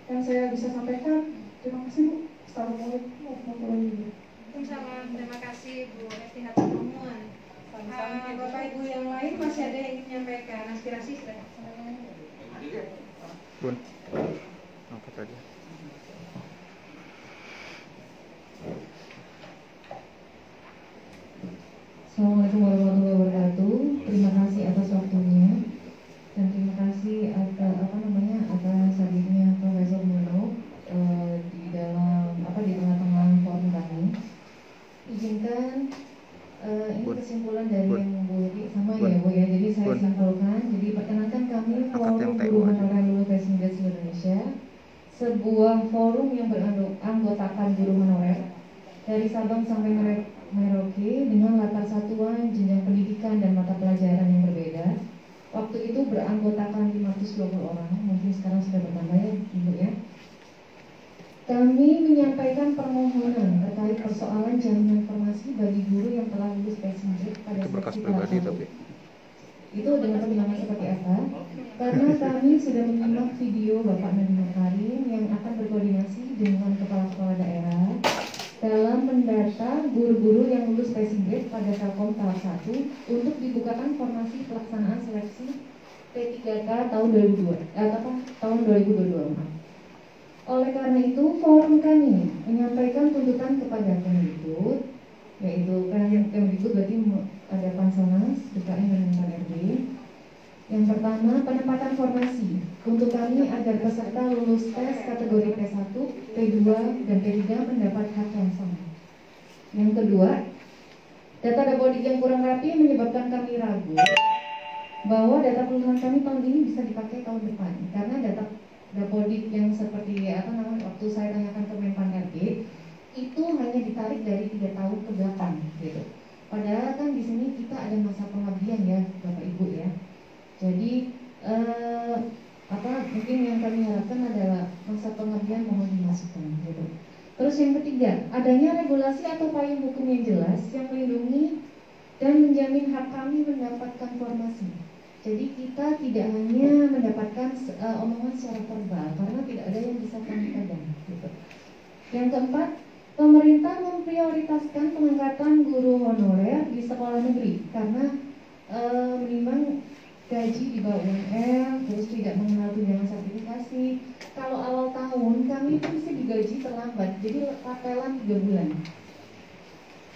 yang saya bisa sampaikan. Terima kasih Bu. Assalamualaikum warahmatullahi wabarakatuh. Waalaikumsalam, terima kasih Bu Esti Hatunumuan. Bapak Ibu yang lain masih ada yang ingin menyampaikan aspirasi? Bun, angkat aja. Assalamualaikum warahmatullahi wabarakatuh. Terima kasih atas waktunya dan terima kasih atas hadirnya Profesor Muno di tengah-tengah forum kami. Izinkan ini kesimpulan dari yang Bu Hedi sama ya Bu ya. Jadi saya simpulkan. Jadi perkenankan kami Forum Guru Honorer Lulus Passing Grade Indonesia, sebuah forum yang beranggotakan guru honorer dari Sabang sampai Merauke orang, mungkin sekarang sudah bertambah ya Ibu ya. Kami menyampaikan permohonan terkait persoalan jaminan informasi bagi guru yang telah lulus passing grade pada seksi tahap 1. Itu dengan pertimbangan seperti apa? Karena kami sudah menyimak video Bapak Nadiem Makarim yang akan berkoordinasi dengan kepala-kepala daerah dalam mendata guru-guru yang lulus passing grade pada Telkom tahap 1 untuk dibukakan formasi pelaksanaan seleksi P3K tahun 2022. Oleh karena itu, forum kami menyampaikan tuntutan kepada Kemdikbud, yaitu Kemdikbud berarti ada Pansonas, BKN dan KRB. Yang pertama, penempatan formasi untuk kami agar peserta lulus tes kategori P1, P2, dan P3 mendapat hak yang sama. Yang kedua, data dapodik yang kurang rapi menyebabkan kami ragu bahwa data kelulusan kami tahun ini bisa dipakai tahun depan, karena data dapodik yang seperti waktu saya tanyakan ke Menpan RB itu hanya ditarik dari 3 tahun ke belakang gitu. Padahal kan di sini kita ada masa pengabdian ya Bapak Ibu ya. Jadi mungkin yang kami harapkan adalah masa pengabdian mohon dimasukkan gitu. Terus yang ketiga, adanya regulasi atau payung hukum yang jelas yang melindungi dan menjamin hak kami mendapatkan formasi. Jadi kita tidak hanya mendapatkan omongan secara verbal, karena tidak ada yang bisa kami pegang. Gitu. Yang keempat, pemerintah memprioritaskan pengangkatan guru honorer di sekolah negeri karena menimbang gaji di bawah UMR, terus tidak mengenal tunjangan sertifikasi. Kalau awal tahun kami itu bisa digaji terlambat, jadi rapelan 3 bulan.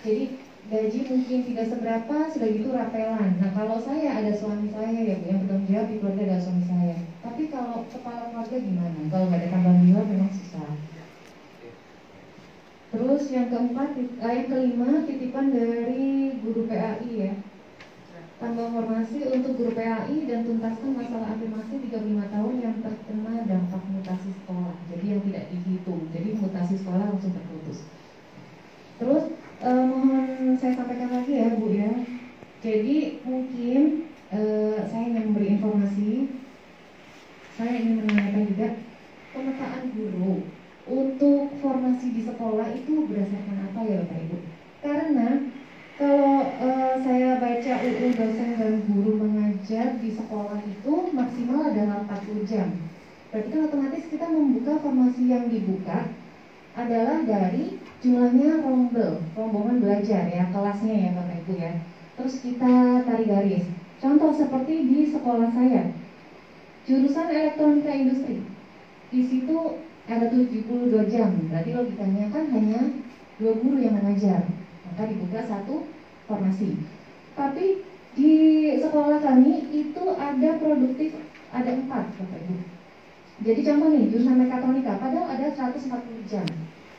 Jadi gaji mungkin tidak seberapa, sudah gitu rapelan. Nah kalau saya ada suami saya ya Bu, yang bertanggung jawab di keluarga ada suami saya. Tapi kalau kepala keluarga gimana? Kalau nggak ada tambahan jiwa memang susah. Terus yang kelima titipan dari guru PAI ya. Tambah formasi untuk guru PAI dan tuntaskan masalah afirmasi 35 tahun yang terkena dampak mutasi sekolah. Jadi yang tidak dihitung. Jadi mutasi sekolah langsung terputus. Terus mohon saya sampaikan lagi ya Bu ya. Jadi mungkin saya ingin memberi informasi. Saya ingin menanyakan juga pemetaan guru untuk formasi di sekolah itu berdasarkan apa ya Bapak Ibu? Karena kalau saya baca UU dosen dan guru mengajar di sekolah itu maksimal adalah 40 jam. Berarti kan otomatis kita membuka formasi yang dibuka adalah dari jumlahnya rombongan belajar ya, kelasnya ya Bapak Ibu ya. Terus kita tarik garis. Contoh seperti di sekolah saya, jurusan elektronika industri. Di situ ada 72 jam, berarti logikanya kan hanya 2 guru yang mengajar. Maka dibuka 1 formasi. Tapi di sekolah kami itu ada produktif, ada 4 Bapak Ibu. Jadi contoh nih, jurusan mekatronika, padahal ada 140 jam.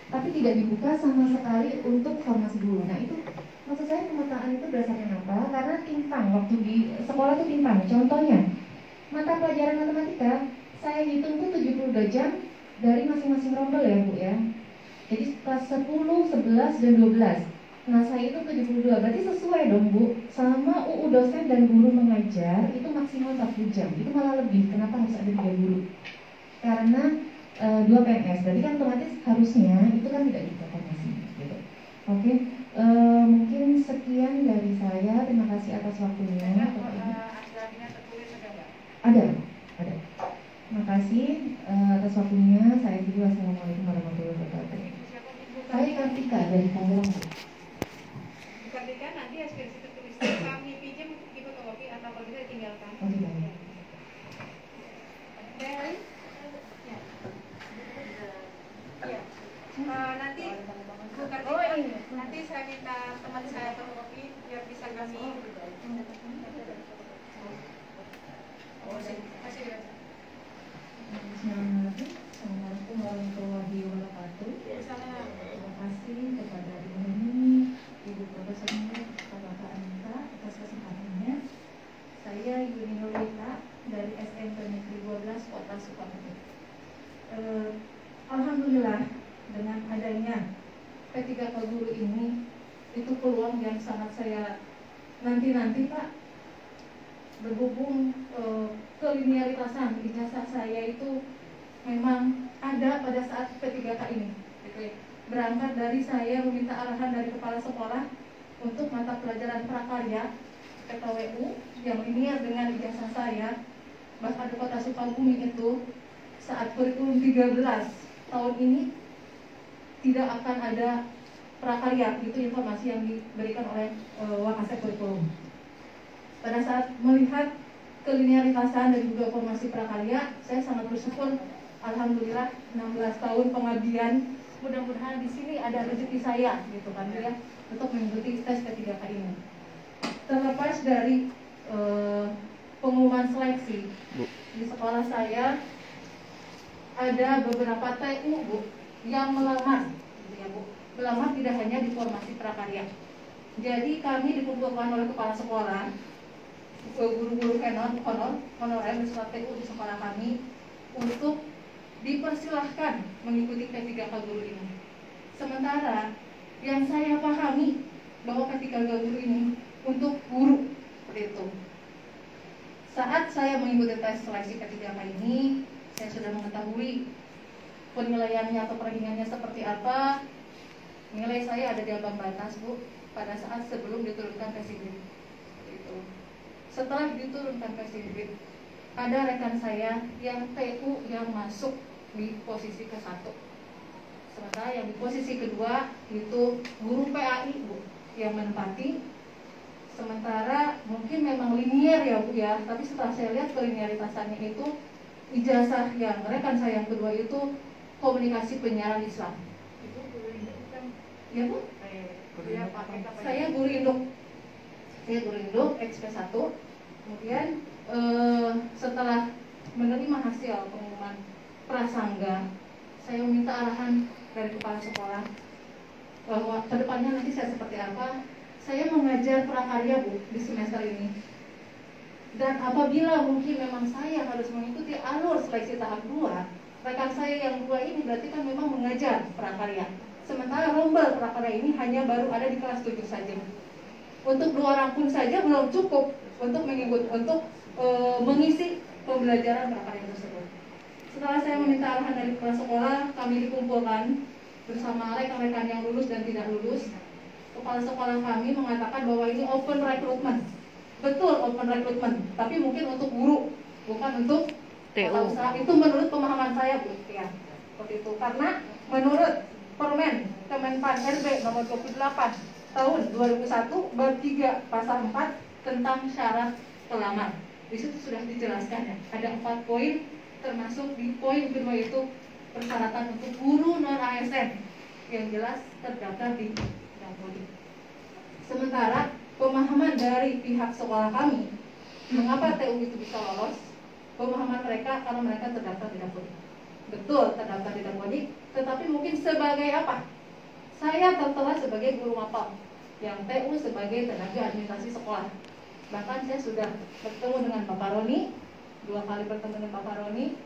Tapi tidak dibuka sama sekali untuk formasi guru. Nah itu maksud saya pemetaan itu berdasarkan apa? Karena timpang, waktu di sekolah itu timpang. Contohnya, mata pelajaran matematika, saya hitung tuh 72 jam dari masing-masing rombel ya Bu ya. Jadi kelas 10, 11, dan 12. Nah saya itu 72, berarti sesuai dong Bu. Sama UU dosen dan guru mengajar itu maksimal 40 jam. Itu malah lebih, kenapa harus ada 3 guru? Karena 2 PNS, berarti kan otomatis harusnya itu kan tidak dibuka formasi gitu. Oke, mungkin sekian dari saya. Terima kasih atas waktunya. Ada. Terima kasih atas waktunya. Saya juga Assalamualaikum warahmatullahi wabarakatuh. Saya Kartika dari Tangerang. Kartika nanti ekspresi tertulis kami pinjam di fotokopi atau kalau bisa tinggalkan. Dari nanti Bu Kartika, nanti saya minta teman saya fotokopi biar bisa kami. Assalamualaikum warahmatullahi wabarakatuh. Terima kasih kepada Ibu Nini, Ibu Profesor Bapak Anita atas kesempatannya. Saya Ibu Nurita dari SMP Negeri 12 Kota Sukabumi. Alhamdulillah dengan adanya P3K guru ini itu peluang yang sangat saya nanti Pak. berhubung kelinearitasan ijazah saya itu memang ada pada saat P3K ini, gitu ya. Berangkat dari saya meminta arahan dari kepala sekolah untuk mata pelajaran prakarya PKWU yang linear dengan ijazah saya. Bahkan di Kota Sukabumi itu saat kurikulum 13 tahun ini tidak akan ada prakarya, itu informasi yang diberikan oleh Wakasek Kurikulum. Pada saat melihat kelinearitasan dan juga formasi prakarya, saya sangat bersyukur, alhamdulillah 16 tahun pengabdian, mudah-mudahan di sini ada rezeki saya, gitu kan ya, untuk mengikuti tes P3K ini. Terlepas dari pengumuman seleksi di sekolah saya, ada beberapa TU Bu yang melamar, gitu ya Bu. Melamar tidak hanya di formasi prakarya. Jadi kami dikumpulkan oleh kepala sekolah, guru-guru honorer beserta TU di sekolah kami untuk dipersilahkan mengikuti P3K guru ini. Sementara yang saya pahami bahwa P3K guru ini untuk guru, seperti itu. Saat saya mengikuti tes seleksi P3K ini, saya sudah mengetahui penilaiannya atau perankingannya seperti apa. Nilai saya ada di ambang batas Bu pada saat sebelum diturunkan passing grade. Itu. Setelah diturunkan passing grade, ada rekan saya yang TU yang masuk di posisi ke-1. Sementara yang di posisi kedua itu guru PAI Bu yang menempati. Sementara mungkin memang linear ya Bu ya, tapi setelah saya lihat kelinearitasannya itu ijazah yang rekan saya yang kedua itu komunikasi penyiaran Islam. Itu guru induk kan? Ya Bu? Saya guru induk. Saya guru induk XP1. Kemudian setelah menerima hasil pengumuman prasangga, saya meminta arahan dari kepala sekolah bahwa kedepannya nanti saya seperti apa. Saya mengajar prakarya Bu di semester ini. Dan apabila mungkin memang saya harus mengikuti alur seleksi tahap 2, rekan saya yang 2 ini berarti kan memang mengajar prakarya. Sementara rombel prakarya ini hanya baru ada di kelas 7 saja. Untuk 2 orang pun saja belum cukup untuk mengisi pembelajaran prakarya tersebut. Setelah saya meminta arahan dari kepala sekolah, kami dikumpulkan bersama rekan-rekan yang lulus dan tidak lulus. Kepala sekolah kami mengatakan bahwa ini open recruitment. Betul open recruitment, tapi mungkin untuk guru, bukan untuk tata usaha. Itu menurut pemahaman saya Bu, ya. Seperti itu. Karena menurut Permen Kemenpan RB nomor 28 tahun 2001 bab 3 pasal 4 tentang syarat pelamar. Di situ sudah dijelaskan ya. Ada 4 poin, termasuk di poin kedua itu persyaratan untuk guru non ASN yang jelas terdaftar di Sementara pemahaman dari pihak sekolah kami, mengapa TU itu bisa lolos? Pemahaman mereka karena mereka terdaftar di Dapodik. Betul terdaftar di Dapodik, tetapi mungkin sebagai apa? Saya tertera sebagai guru mapel, yang TU sebagai tenaga administrasi sekolah. Bahkan saya sudah bertemu dengan Bapak Roni, 2 kali bertemu dengan Bapak Roni.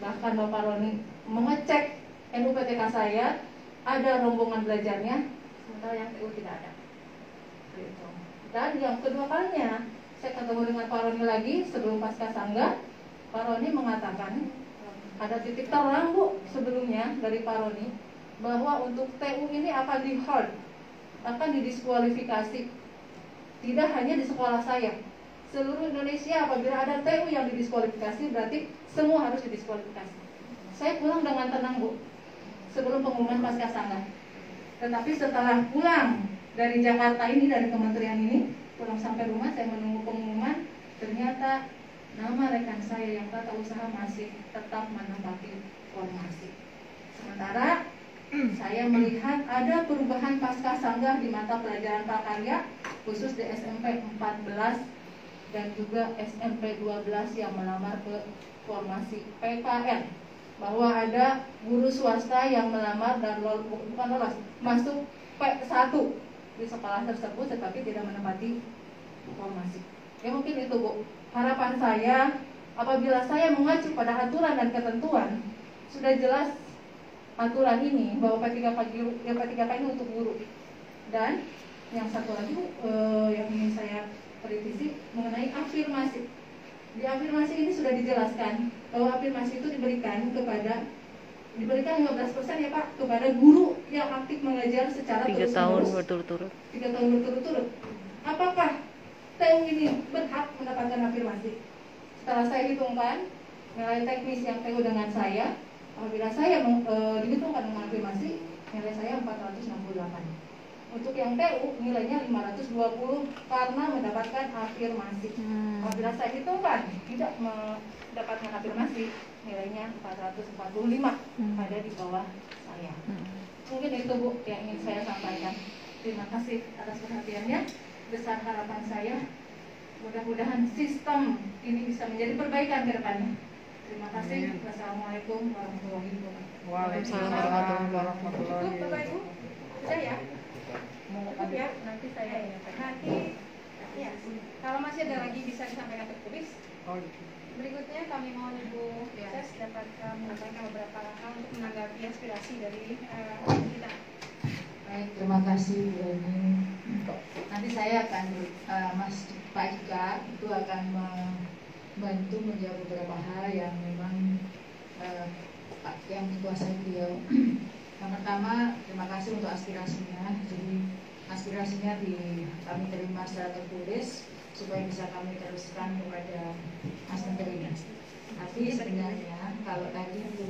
Bahkan Bapak Roni mengecek NUPTK saya, ada rombongan belajarnya, sementara yang TU tidak ada. Dan yang kedua kalinya saya ketemu dengan Pak Roni lagi sebelum pasca sangga. Pak Roni mengatakan ada titik terang Bu sebelumnya dari Pak Roni bahwa untuk TU ini akan di-hold, akan didiskualifikasi. Tidak hanya di sekolah saya, seluruh Indonesia apabila ada TU yang didiskualifikasi berarti semua harus didiskualifikasi. Saya pulang dengan tenang Bu sebelum pengumuman pasca sangga. Tetapi setelah pulang dari Jakarta ini, dari kementerian ini, pulang sampai rumah saya menunggu pengumuman, ternyata nama rekan saya yang tata usaha masih tetap menempati formasi. Sementara saya melihat ada perubahan pasca sanggah di mata pelajaran prakarya, khusus di SMP 14 dan juga SMP 12 yang melamar ke formasi PKN, bahwa ada guru swasta yang melamar dan bukan lolos, masuk P1 di sekolah tersebut tetapi tidak menempati formasi. Ya mungkin itu Bu. Harapan saya apabila saya mengacu pada aturan dan ketentuan, sudah jelas aturan ini bahwa P3K ini untuk guru. Dan yang satu lagi yang ingin saya kritisi mengenai afirmasi. Di afirmasi ini sudah dijelaskan bahwa afirmasi itu diberikan 15% ya Pak kepada guru yang aktif mengajar secara 3 tahun berturut-turut. 3 tahun berturut-turut. Apakah TU ini berhak mendapatkan afirmasi? Setelah saya hitungkan nilai teknis yang TU dengan saya, apabila saya dihitungkan dengan afirmasi, nilai saya 468. Untuk yang TU nilainya 520 karena mendapatkan afirmasi. Apabila saya hitungkan tidak mendapatkan afirmasi, nilainya 445, ada di bawah saya. Mungkin itu Bu yang ingin saya sampaikan. Terima kasih atas perhatiannya. Besar harapan saya, mudah-mudahan sistem ini bisa menjadi perbaikan ke depannya. Terima kasih. Wassalamualaikum warahmatullahi wabarakatuh. Waalaikumsalam warahmatullahi wabarakatuh. Cukup Bapak Ibu? Sudah ya? Cukup ya? Nanti saya ya. Kalau masih ada lagi bisa disampaikan tertulis. Berikutnya kami mohon Ibu Ses dapat menyampaikan beberapa hal untuk menanggapi aspirasi dari kita. Baik, terima kasih Bu Eni. Nanti saya akan Pak Dika itu akan membantu menjawab beberapa hal yang memang yang dikuasai beliau. Yang pertama, terima kasih untuk aspirasinya. Jadi aspirasinya kami terima secara tertulis supaya bisa kami teruskan kepada Mas Menteri. Tapi sebenarnya kalau tadi Bu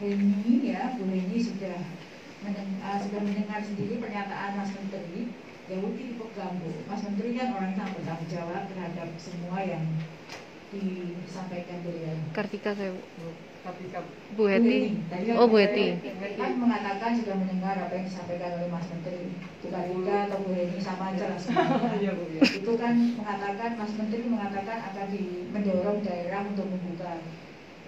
Heni sudah mendengar sendiri pernyataan Mas Menteri, ya mungkin dipegang Bu. Mas Menteri kan orang yang bertanggung jawab terhadap semua yang disampaikan beliau. Kartika saya Bu. Bu Heti. Oh Bu Heti. Kan mengatakan sudah mendengar apa yang disampaikan oleh Mas Menteri. Bu Kartika atau Bu Heni sama aja lah semuanya. Itu kan mengatakan Mas Menteri mengatakan akan mendorong daerah untuk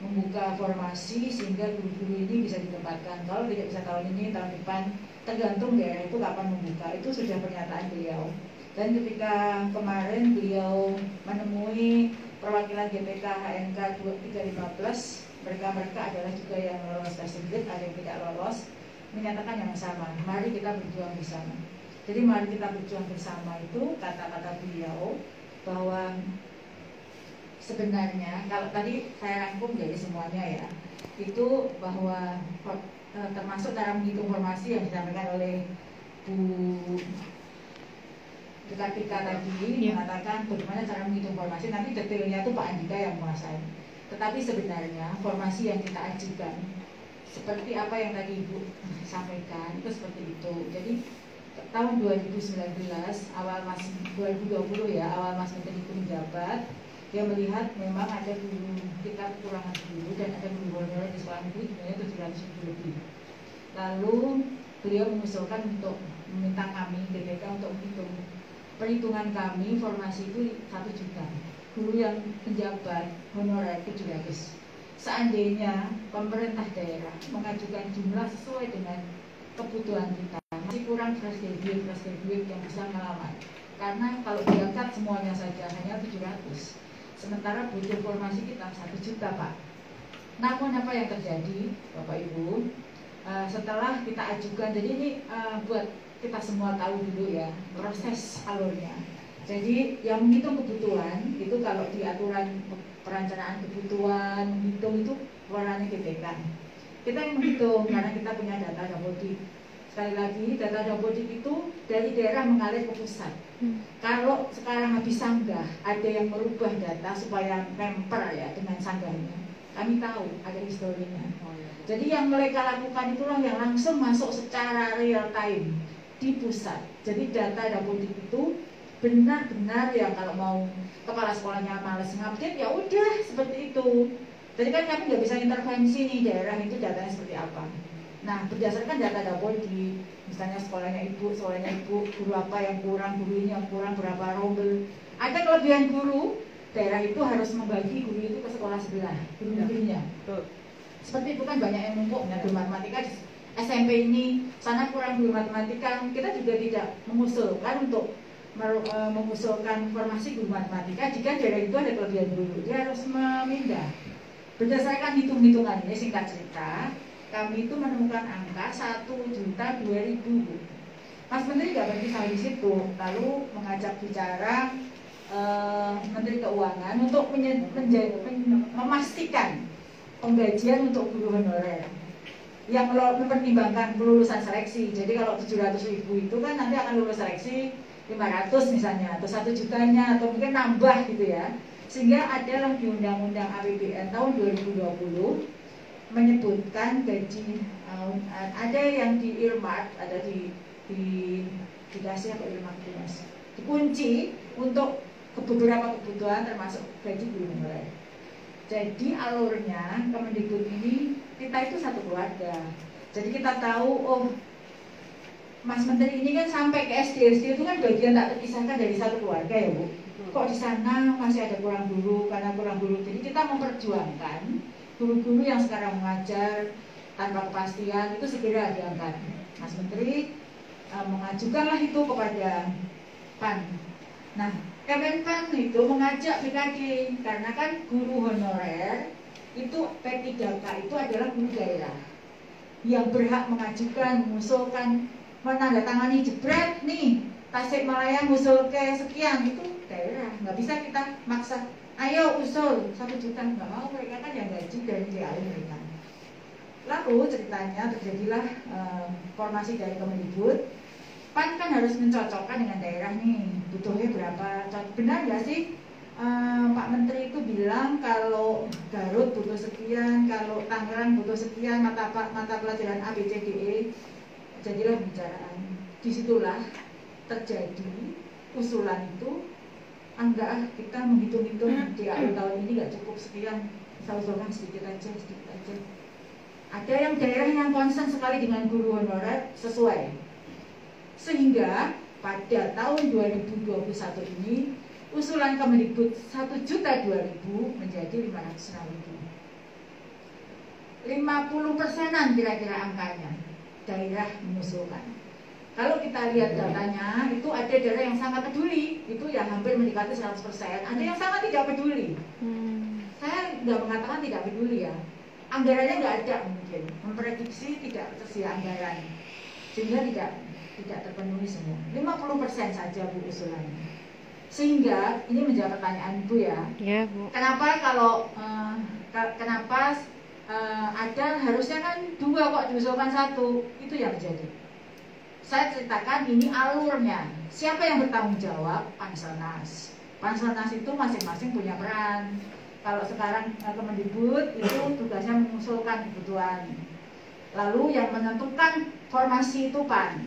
membuka formasi sehingga guru-guru ini bisa ditempatkan. Kalau tidak bisa tahun ini, tahun depan, tergantung daerah itu kapan membuka. Itu sudah pernyataan beliau. Dan ketika kemarin beliau menemui perwakilan GPK HNK 2315, mereka adalah juga yang lolos tes Inggris, ada yang tidak lolos, menyatakan yang sama. Mari kita berjuang bersama. Jadi mari kita berjuang bersama itu kata-kata beliau bahwa sebenarnya kalau tadi saya rangkum jadi semuanya ya, itu bahwa termasuk cara menghitung formasi yang disampaikan oleh Bu Kartika tadi mengatakan bagaimana cara menghitung formasi, nanti detailnya itu Pak Andika yang menguasai. Tetapi sebenarnya formasi yang kita ajukan seperti apa yang tadi Ibu sampaikan itu seperti itu. Jadi tahun 2019 awal Mas 2020 ya, awal Mas Menteri itu menjabat, dia melihat memang ada guru kita kekurangan guru dan ada guru honorer di sekolah negeri sebenarnya 700 lebih. Lalu beliau mengusulkan untuk meminta kami GPK untuk menghitung. Perhitungan kami formasi itu 1 juta. Guru yang penjabat honorer 700. Seandainya pemerintah daerah mengajukan jumlah sesuai dengan kebutuhan kita, masih kurang fresh graduate yang bisa melamar. Karena kalau diangkat semuanya saja hanya 700. Sementara butuh formasi kita 1 juta Pak. Namun apa yang terjadi Bapak Ibu, setelah kita ajukan, jadi ini buat kita semua tahu dulu ya proses alurnya. Jadi yang menghitung kebutuhan itu kalau di aturan perencanaan kebutuhan menghitung itu warnanya GPK. Kita yang menghitung karena kita punya data dapodik. Sekali lagi data dapodik itu dari daerah mengalir ke pusat. Kalau sekarang habis sanggah ada yang merubah data supaya memper ya dengan sanggahnya, kami tahu ada historinya. Jadi yang mereka lakukan itulah yang langsung masuk secara real time di pusat. Jadi data dapodik itu benar-benar ya kalau mau kepala sekolahnya males ngupdate ya udah seperti itu. Jadi kan kami nggak bisa intervensi nih daerah itu datanya seperti apa. Nah berdasarkan data dapodik, misalnya sekolahnya ibu, guru apa yang kurang, guru ini yang kurang, berapa rombel. Ada kelebihan guru, daerah itu harus membagi guru itu ke sekolah sebelah, guru negerinya. Seperti itu kan banyak yang numpuk, guru matematika SMP ini, sana kurang guru matematika. Kita juga tidak mengusulkan untuk mengusulkan formasi guru matematika jika daerah itu ada kelebihan guru, dia harus memindah. Berdasarkan hitung-hitungan ini, singkat cerita, kami itu menemukan angka 1.002.000. Mas Menteri nggak berhenti sampai di situ, lalu mengajak bicara Menteri Keuangan untuk memastikan penggajian untuk guru honorer yang mempertimbangkan kelulusan seleksi. Jadi kalau 700.000 itu kan nanti akan lulus seleksi 500 misalnya, atau 1 jutanya, atau mungkin nambah gitu ya. Sehingga adalah di Undang-Undang APBN tahun 2020 menyebutkan gaji ada yang di earmark, ada dikasih apa earmark itu Mas, dikunci untuk beberapa kebutuhan termasuk gaji guru honorer. Jadi alurnya Kemendikbud ini kita itu satu keluarga. Jadi kita tahu, oh Mas Menteri ini kan sampai ke SD itu kan bagian tak terpisahkan dari satu keluarga ya Bu. Kok di sana masih ada kurang guru, karena kurang guru. Jadi kita memperjuangkan guru-guru yang sekarang mengajar tanpa kepastian itu segera diangkat. Mas Menteri mengajukanlah itu kepada PAN. Nah, Kemenpan itu mengajak BKD karena kan guru honorer itu P3K itu adalah guru daerah yang berhak mengajukan, mengusulkan, menandatangani jebret nih Tasikmalaya ngusul ke sekian, itu daerah, nggak bisa kita maksa ayo usul 1 juta, nggak mau, mereka kan yang gaji dari DAU mereka. Lalu ceritanya terjadilah formasi dari Kemendikbud. PAN kan harus mencocokkan dengan daerah nih, butuhnya berapa, benar nggak sih Pak Menteri itu bilang kalau Garut butuh sekian, kalau Tangerang butuh sekian, mata pelajaran A, B, C, D, E. Jadilah pembicaraan. Disitulah terjadi usulan itu, enggak, kita menghitung-hitung DAU tahun ini nggak cukup sekian, saya usulkan sedikit aja. Ada yang daerah yang concern sekali dengan guru honorer sesuai. Sehingga pada tahun 2021 ini usulan Kemendikbud 1.200.000 menjadi 500.000. 50%-an kira-kira angkanya daerah mengusulkan. Kalau kita lihat datanya, itu ada daerah yang sangat peduli, itu ya hampir mendekati 100%. Ada yang sangat tidak peduli. Saya nggak mengatakan tidak peduli ya. Anggarannya nggak ada mungkin, memprediksi tidak tersedia anggaran, sehingga tidak terpenuhi semua. 50% saja Bu usulannya. Sehingga ini menjawab pertanyaan Bu ya. Ya Bu. Kenapa kalau kenapa ada harusnya kan 2 kok diusulkan 1, itu yang terjadi. Saya ceritakan ini alurnya. Siapa yang bertanggung jawab? Panselnas. Panselnas itu masing-masing punya peran. Kalau sekarang Kemendikbud itu tugasnya mengusulkan kebutuhan. Lalu yang menentukan formasi itu PAN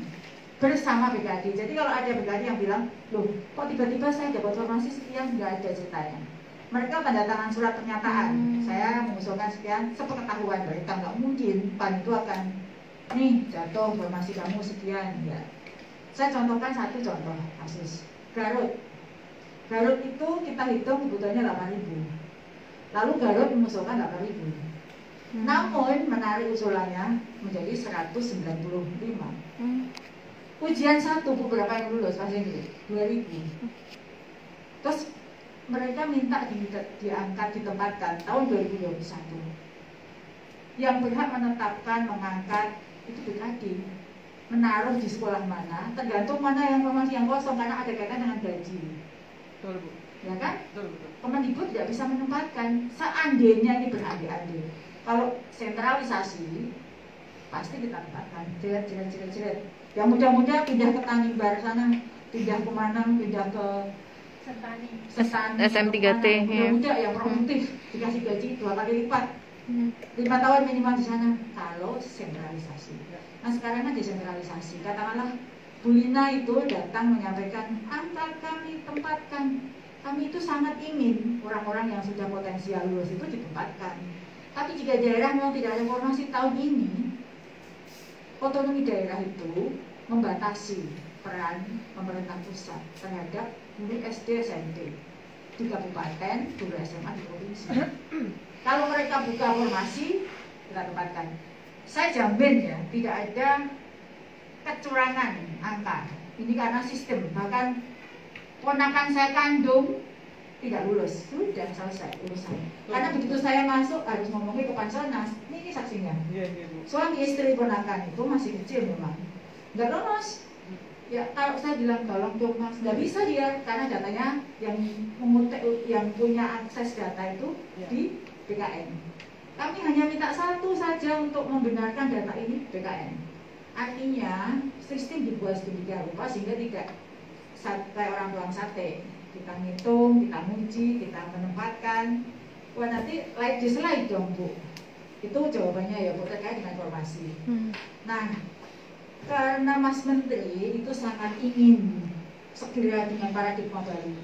bersama BKD. Jadi kalau ada BKD yang bilang, loh kok tiba-tiba saya dapat formasi sekian, nggak ada ceritanya. Mereka tanda tangan surat pernyataan, saya mengusulkan sekian, sepengetahuan mereka, nggak mungkin PAN itu akan, nih jatuh formasi kamu sekian, ya. Saya contohkan satu contoh kasus Garut. Garut itu kita hitung kebutuhannya 8.000. Lalu Garut mengusulkan 8.000. Namun menarik usulannya menjadi 195. Ujian 1 beberapa yang lulus pasti gitu, 2.000. Terus mereka minta diangkat, ditempatkan tahun 2021. Yang berhak menetapkan, mengangkat itu BKD. Menaruh di sekolah mana, tergantung mana yang formasi yang kosong karena ada kaitan dengan gaji. Betul Bu. Ya kan? Betul. Kemendikbud tidak bisa menempatkan, seandainya ini berandai-andai. Kalau sentralisasi pasti kita tempatkan, jerat. Yang muda-muda pindah ke Tanimbar sana, pindah ke mana, pindah ke Sentani, SM3T ya. Muda yang produktif dikasih gaji 2 kali lipat, 5 tahun minimal di sana. Kalau sentralisasi. Nah sekarang kan desentralisasi. Katakanlah Bu Lina itu datang menyampaikan, angkat kami, tempatkan. Kami itu sangat ingin orang-orang yang sudah potensial lulus itu ditempatkan. Tapi jika daerah memang tidak ada formasi tahun ini, otonomi daerah itu membatasi peran pemerintah pusat terhadap guru SD SMP di kabupaten, guru SMA di provinsi. Kalau mereka buka formasi, kita tempatkan. Saya jamin ya, tidak ada kecurangan angka. Ini karena sistem. Bahkan ponakan saya kandung tidak lulus, sudah selesai urusan. Karena begitu saya masuk harus ngomongin ke Panselnas, ini saksinya. Suami istri ponakan itu masih kecil memang, nggak lolos. Ya kalau saya bilang tolong dong Mas, nggak bisa dia karena datanya yang yang punya akses data itu di BKN. Kami hanya minta satu saja untuk membenarkan data ini BKN. Artinya sistem dibuat sedemikian rupa sehingga tidak kayak orang tuang sate. Kita ngitung, kita nguji, kita menempatkan. Wah nanti like dislike dong Bu. Itu jawabannya ya Bu terkait dengan informasi. Nah, karena Mas Menteri itu sangat ingin segera dengan paradigma baru.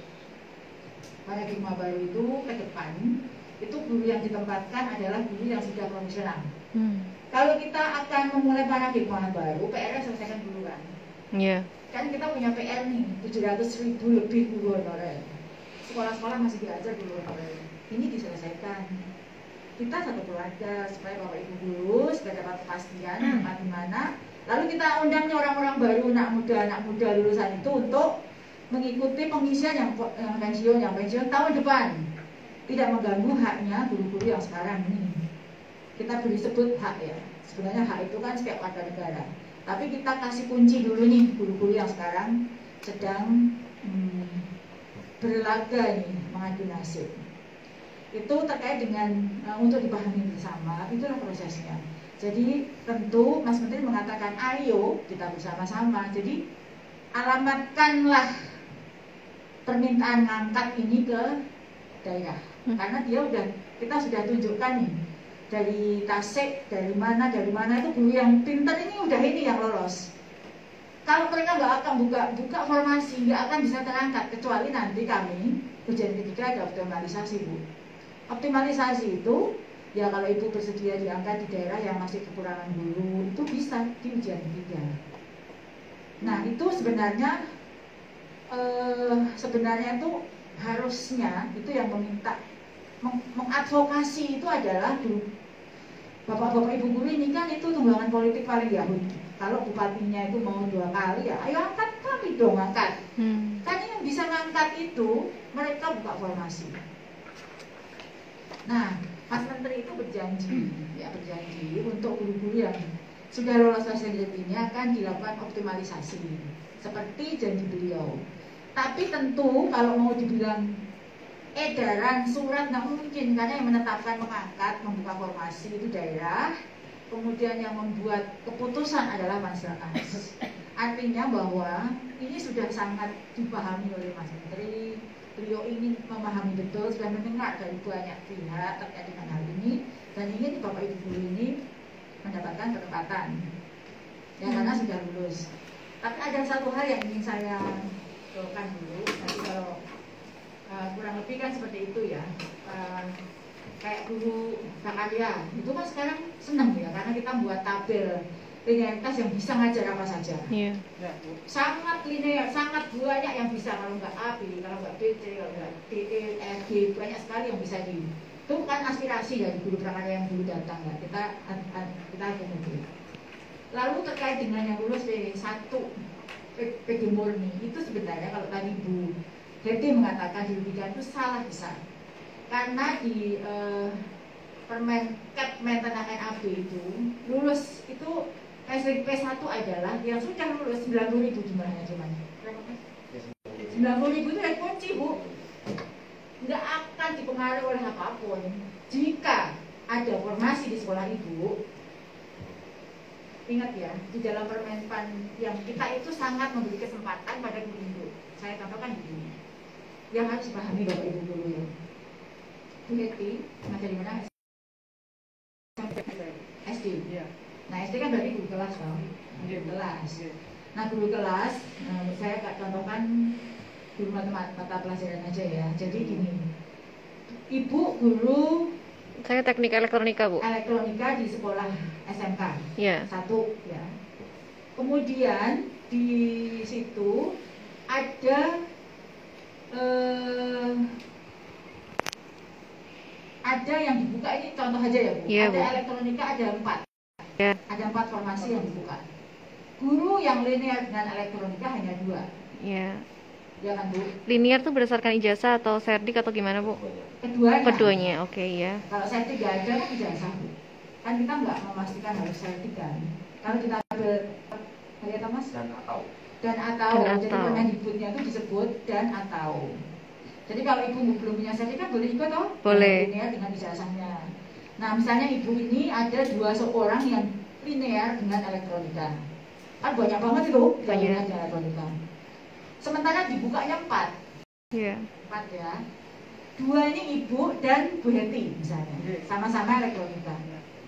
Paradigma baru itu ke depan, itu guru yang ditempatkan adalah guru yang sudah profesional. Kalau kita akan memulai paradigma baru, PR-nya selesaikan dulu kan. Kan kita punya PR nih, 700.000 lebih guru honorer. Sekolah-sekolah masih diajar guru honorer. Ini diselesaikan. Kita satu keluarga supaya Bapak Ibu guru supaya dapat kepastian tempat di mana. Lalu kita undangnya orang-orang baru, anak muda lulusan itu untuk mengikuti pengisian yang pensiun tahun depan. Tidak mengganggu haknya guru-guru yang sekarang ini. Kita beri sebut hak ya. Sebenarnya hak itu kan setiap warga negara. Tapi kita kasih kunci dulu nih guru-guru yang sekarang sedang berlaga nih mengadu nasib. Itu terkait dengan untuk dipahami bersama, itulah prosesnya. Jadi tentu Mas Menteri mengatakan ayo kita bersama-sama. Jadi alamatkanlah permintaan ngangkat ini ke daerah. Karena kita sudah tunjukkan nih dari Tasik, dari mana itu guru yang pintar ini yang lolos. Kalau mereka nggak akan buka formasi, nggak akan bisa terangkat kecuali nanti kami ujian ketiga ada optimalisasi Bu. Optimalisasi itu ya kalau Ibu bersedia diangkat di daerah yang masih kekurangan guru itu bisa di ujian ketiga. Nah itu sebenarnya itu harusnya itu yang meminta mengadvokasi itu adalah bapak-bapak ibu guru ini kan itu tunggangan politik paling Yahudi. Kalau bupatinya itu mau 2 kali ya ayo angkat kami dong angkat. Kan yang bisa ngangkat itu mereka buka formasi. Nah Mas Menteri itu berjanji untuk guru-guru yang sudah lolos seleksi ini akan dilakukan optimalisasi seperti janji beliau. Tapi tentu kalau mau dibilang edaran surat nggak mungkin karena yang menetapkan mengangkat membuka formasi itu daerah, kemudian yang membuat keputusan adalah masyarakat. Artinya bahwa ini sudah sangat dipahami oleh Mas Menteri. Beliau ingin memahami betul, sudah mendengar dari banyak pihak terkait dengan hal ini dan ingin Bapak Ibu guru ini mendapatkan ketepatan ya karena sudah lulus. Tapi ada satu hal yang ingin saya doakan dulu. Nanti kalau kurang lebih kan seperti itu ya. Kayak guru Bakalia itu kan sekarang senang ya karena kita buat tabel linearitas yang bisa ngajar apa saja. Sangat linear, sangat banyak yang bisa. Kalau nggak A, B, kalau nggak B, C, kalau nggak D, E, F, G, banyak sekali yang bisa di. Itu kan aspirasi dari guru Bakalia yang dulu datang ya. Kita akomodir. Lalu terkait dengan yang lulus P1 PG murni itu sebenarnya kalau tadi Bu Hedi mengatakan dirugikan itu salah besar. Karena di Permenkes NAB itu lulus itu P1 adalah yang sudah lulus 90.000 jumlahnya cuman. 90.000 itu yang kunci Bu. Nggak akan dipengaruhi oleh apapun. Jika ada formasi di sekolah Ibu, ingat ya, di dalam Permenpan yang kita itu sangat memberi kesempatan pada guru. Saya contohkan begini. Yang harus dipahami Bapak Ibu guru ya. Bu Heti, ngajar di mana? SD. Nah SD kan berarti guru kelas dong. Guru kelas. Nah guru kelas, saya contohkan guru mata pelajaran aja ya. Jadi gini, Ibu guru. Saya teknik elektronika Bu. Elektronika di sekolah SMK. Iya. 1 ya. Kemudian di situ ada yang dibuka, ini contoh aja ya Bu. Ada Bu. Elektronika ada 4. Ada 4 formasi yang dibuka. Guru yang linear dengan elektronika hanya 2. Iya. Ya kan Bu? Linear tuh berdasarkan ijazah atau serdik atau gimana Bu? Keduanya, oke ya. Kalau serdik nggak ada kan ijazah Bu. Kan kita nggak memastikan harus serdik kan. Kalau kita ambil dari apa Mas? dan atau. Jadi Permendikbudnya itu disebut dan atau. Jadi kalau ibu belum punya sertifikat boleh ikut toh? Boleh. Linear dengan ijazahnya. Nah misalnya ibu ini ada 2 orang yang linear dengan elektronika. Kan banyak banget itu yang linear dengan elektronika. Sementara dibukanya 4. Iya. 4 ya. 2 ini ibu dan Bu Heti misalnya, sama-sama elektronika.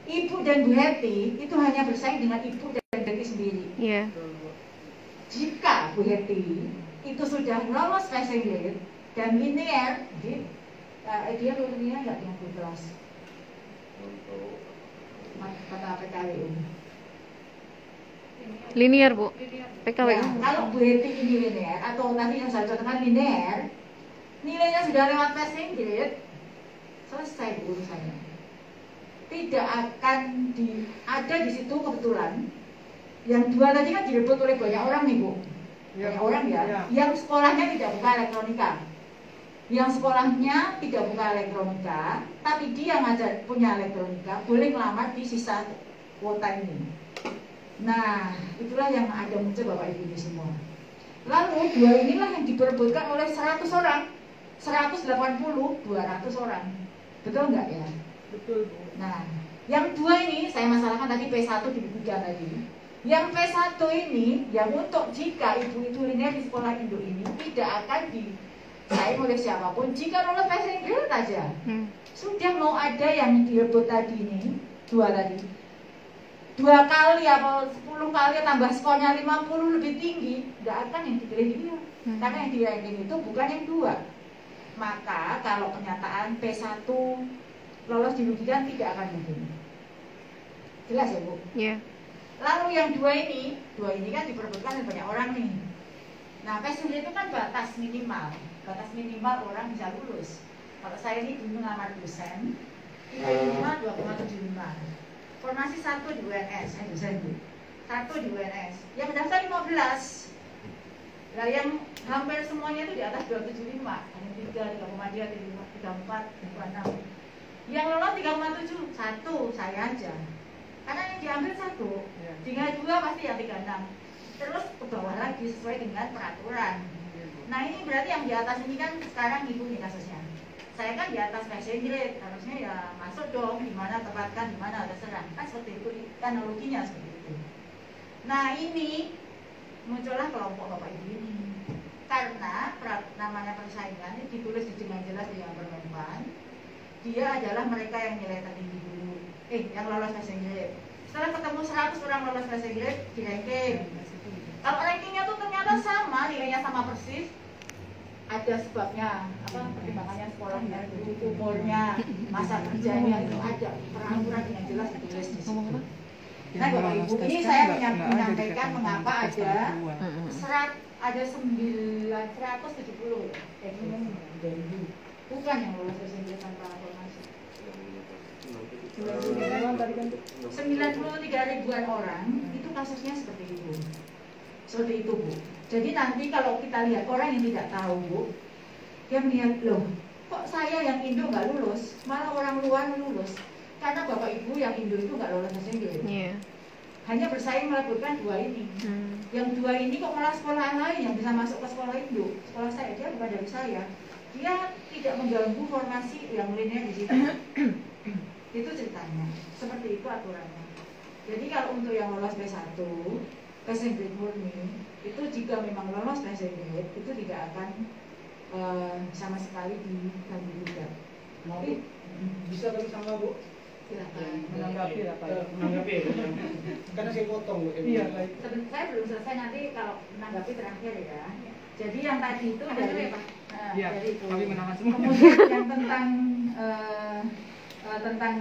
Ibu dan Bu Heti itu hanya bersaing dengan ibu dan Bu Heti sendiri. Iya. Jika Bu Heti itu sudah lolos passing grade dan linear, dia linear nggak dengan Bu kelas? Kata PKWU. Linear, Bu. PKWU. Ya, kalau Bu Heti ini linear atau nanti yang saya contohkan linear, nilainya sudah lewat passing grade, selesai urusannya. Tidak akan ada di situ kebetulan. Yang 2 tadi kan direbut oleh banyak orang nih Bu. Banyak orang ya. Yang sekolahnya tidak buka elektronika. Yang sekolahnya tidak buka elektronika, tapi dia ngajar punya elektronika, boleh ngelamar di sisa kuota ini. Nah, itulah yang ada muncul Bapak Ibu ini semua. Lalu 2 inilah yang diperebutkan oleh 100 orang, 180, 200 orang. Betul nggak ya? Betul, Bu. Nah, yang 2 ini saya masalahkan tadi P1 di buku tadi. Yang P1 ini yang untuk jika ibu itu linear di sekolah induk ini tidak akan disaing oleh siapapun jika lolos passing grade aja. Sudah mau ada yang direbut tadi ini 2 tadi. 2 kali atau 10 kali tambah skornya 50 lebih tinggi, nggak akan yang dipilih dia. Karena yang di ranking itu bukan yang 2. Maka kalau kenyataan P1 lolos di ujian tidak akan mungkin. Jelas ya Bu? Iya. Lalu yang 2 ini kan diperebutkan oleh banyak orang nih. Nah passing grade itu kan batas minimal orang bisa lulus. Kalau saya ini dulu ngelamar dosen, nilai minimal 2,75. Formasi 1 di UNS, saya dosen Bu. 1 di UNS. Yang mendaftar 15. Nah yang hampir semuanya itu di atas 275. Hanya 3, 3,2, 34, 36. Yang lolos 3,7, 1 saya aja. Karena yang diambil 1, tinggal 2 pasti yang 36. Terus ke bawah lagi sesuai dengan peraturan. Nah ini berarti yang di atas ini kan sekarang ibu nih kasusnya. Saya kan di atas passing grade, harusnya ya masuk dong, di mana tempatkan, di mana terserah. Kan seperti itu, analoginya seperti itu. Nah ini muncullah kelompok Bapak Ibu ini. Karena namanya persaingan ini ditulis dengan jelas di yang Permenpan. Dia adalah mereka yang nilai tertinggi dulu, yang lolos passing grade. Setelah ketemu 100 orang lolos passing grade, di ranking. Kalau rankingnya tuh ternyata sama, nilainya sama persis, ada sebabnya, pertimbangannya sekolahnya, umurnya, masa kerjanya itu ada peraturan dengan jelas ditulis di situ. Nah Bapak Ibu, ini saya menyampaikan mengapa ada 170 bukan yang lolos passing grade tanpa formasi. 93 ribuan orang itu kasusnya seperti itu. Seperti itu Bu. Jadi nanti kalau kita lihat orang yang tidak tahu Bu, dia melihat loh, kok saya yang Indo nggak lulus, malah orang luar lulus. Karena Bapak Ibu yang Indo itu nggak lolos passing grade. Hanya bersaing melakukan 2 ini. Yang 2 ini kok malah sekolah lain yang bisa masuk ke sekolah Indo. Sekolah saya dia bukan dari saya. Dia tidak mengganggu formasi yang linear di situ. Itu ceritanya. Seperti itu aturannya. Jadi kalau untuk yang lolos P1, passing grade murni, itu jika memang lolos passing grade, itu tidak akan sama sekali diganggu juga. Bisa bagi sama Bu? Silakan. Menanggapi apa ya? Menanggapi ya? Karena saya potong Bu. Iya, baik. Saya belum selesai, nanti kalau menanggapi terakhir ya. Jadi yang tadi itu dari dari itu. Kemudian yang tentang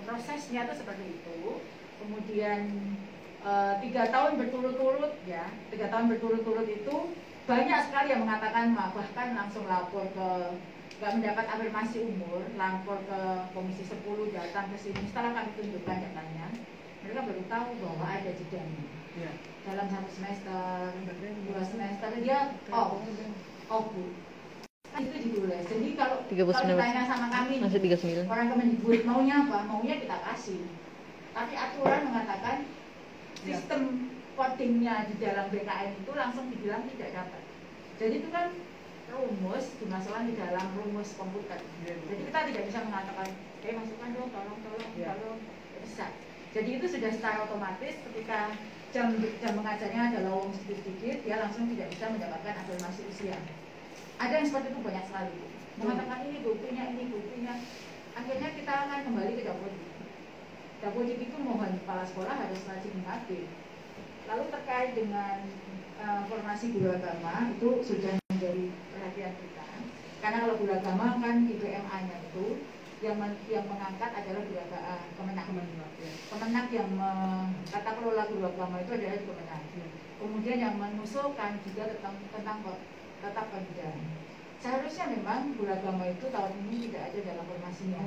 prosesnya itu seperti itu. Kemudian 3 tahun berturut-turut ya, 3 tahun berturut-turut itu banyak sekali yang mengatakan bahkan langsung lapor ke, nggak mendapat afirmasi umur, lapor ke Komisi 10, datang ke sini. Setelah kami tunjukkan datanya, mereka baru tahu bahwa ada jedanya. Dalam 1 semester, 2 semester dia Bu. Itu ditulis. Jadi kalau ditanya sama kami, orang Kemendikbud maunya apa? Maunya kita kasih. Tapi aturan mengatakan sistem codingnya di dalam BKN itu langsung dibilang tidak dapat. Jadi itu kan rumus dimasukkan di dalam rumus komputer. Jadi kita tidak bisa mengatakan, masukkan dong, tolong, bisa. Jadi itu sudah secara otomatis ketika jam mengajarnya ada lowong sedikit-sedikit, dia langsung tidak bisa mendapatkan afirmasi usia. Ada yang seperti itu banyak sekali. Mengatakan ini buktinya. Akhirnya kita akan kembali ke Dapodik. Dapodik itu mohon kepala sekolah harus rajin mengupdate. Lalu terkait dengan formasi guru agama itu sudah menjadi perhatian kita. Karena kalau guru agama kan IPMA-nya itu yang mengangkat adalah guru Kemenak. Kemenak yang tata kelola guru agama itu adalah di Kemenak. Kemudian yang mengusulkan juga tentang tata pendidikan. Seharusnya memang guru agama itu tahun ini tidak ada dalam formasinya.